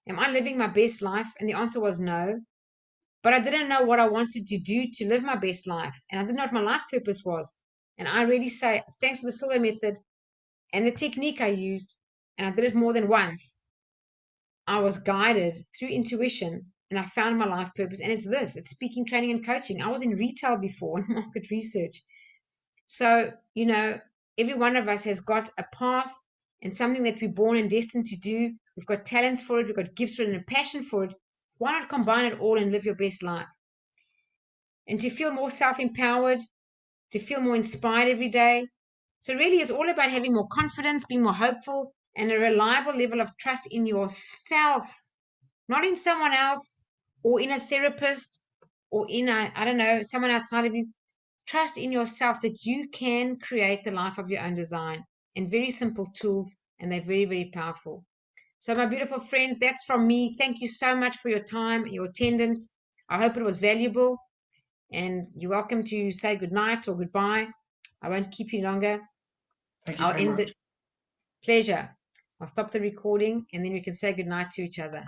am I living my best life? And the answer was no. But I didn't know what I wanted to do to live my best life. And I didn't know what my life purpose was. And I really say, thanks to the Silva Method and the technique I used, and I did it more than once, I was guided through intuition and I found my life purpose. And it's this, it's speaking, training, and coaching. I was in retail before and market research. So, you know, every one of us has got a path and something that we're born and destined to do. We've got talents for it. We've got gifts for it and a passion for it. Why not combine it all and live your best life? And to feel more self-empowered, to feel more inspired every day. So really it's all about having more confidence, being more hopeful, and a reliable level of trust in yourself, not in someone else or in a therapist or in I don't know, someone outside of you. Trust in yourself that you can create the life of your own design, and very simple tools, and they're very, very powerful. So my beautiful friends, that's from me. Thank you so much for your time and your attendance. I hope it was valuable, and you're welcome to say goodnight or goodbye. I won't keep you longer. Thank you I'll very end much. the pleasure. I'll stop the recording and then we can say goodnight to each other.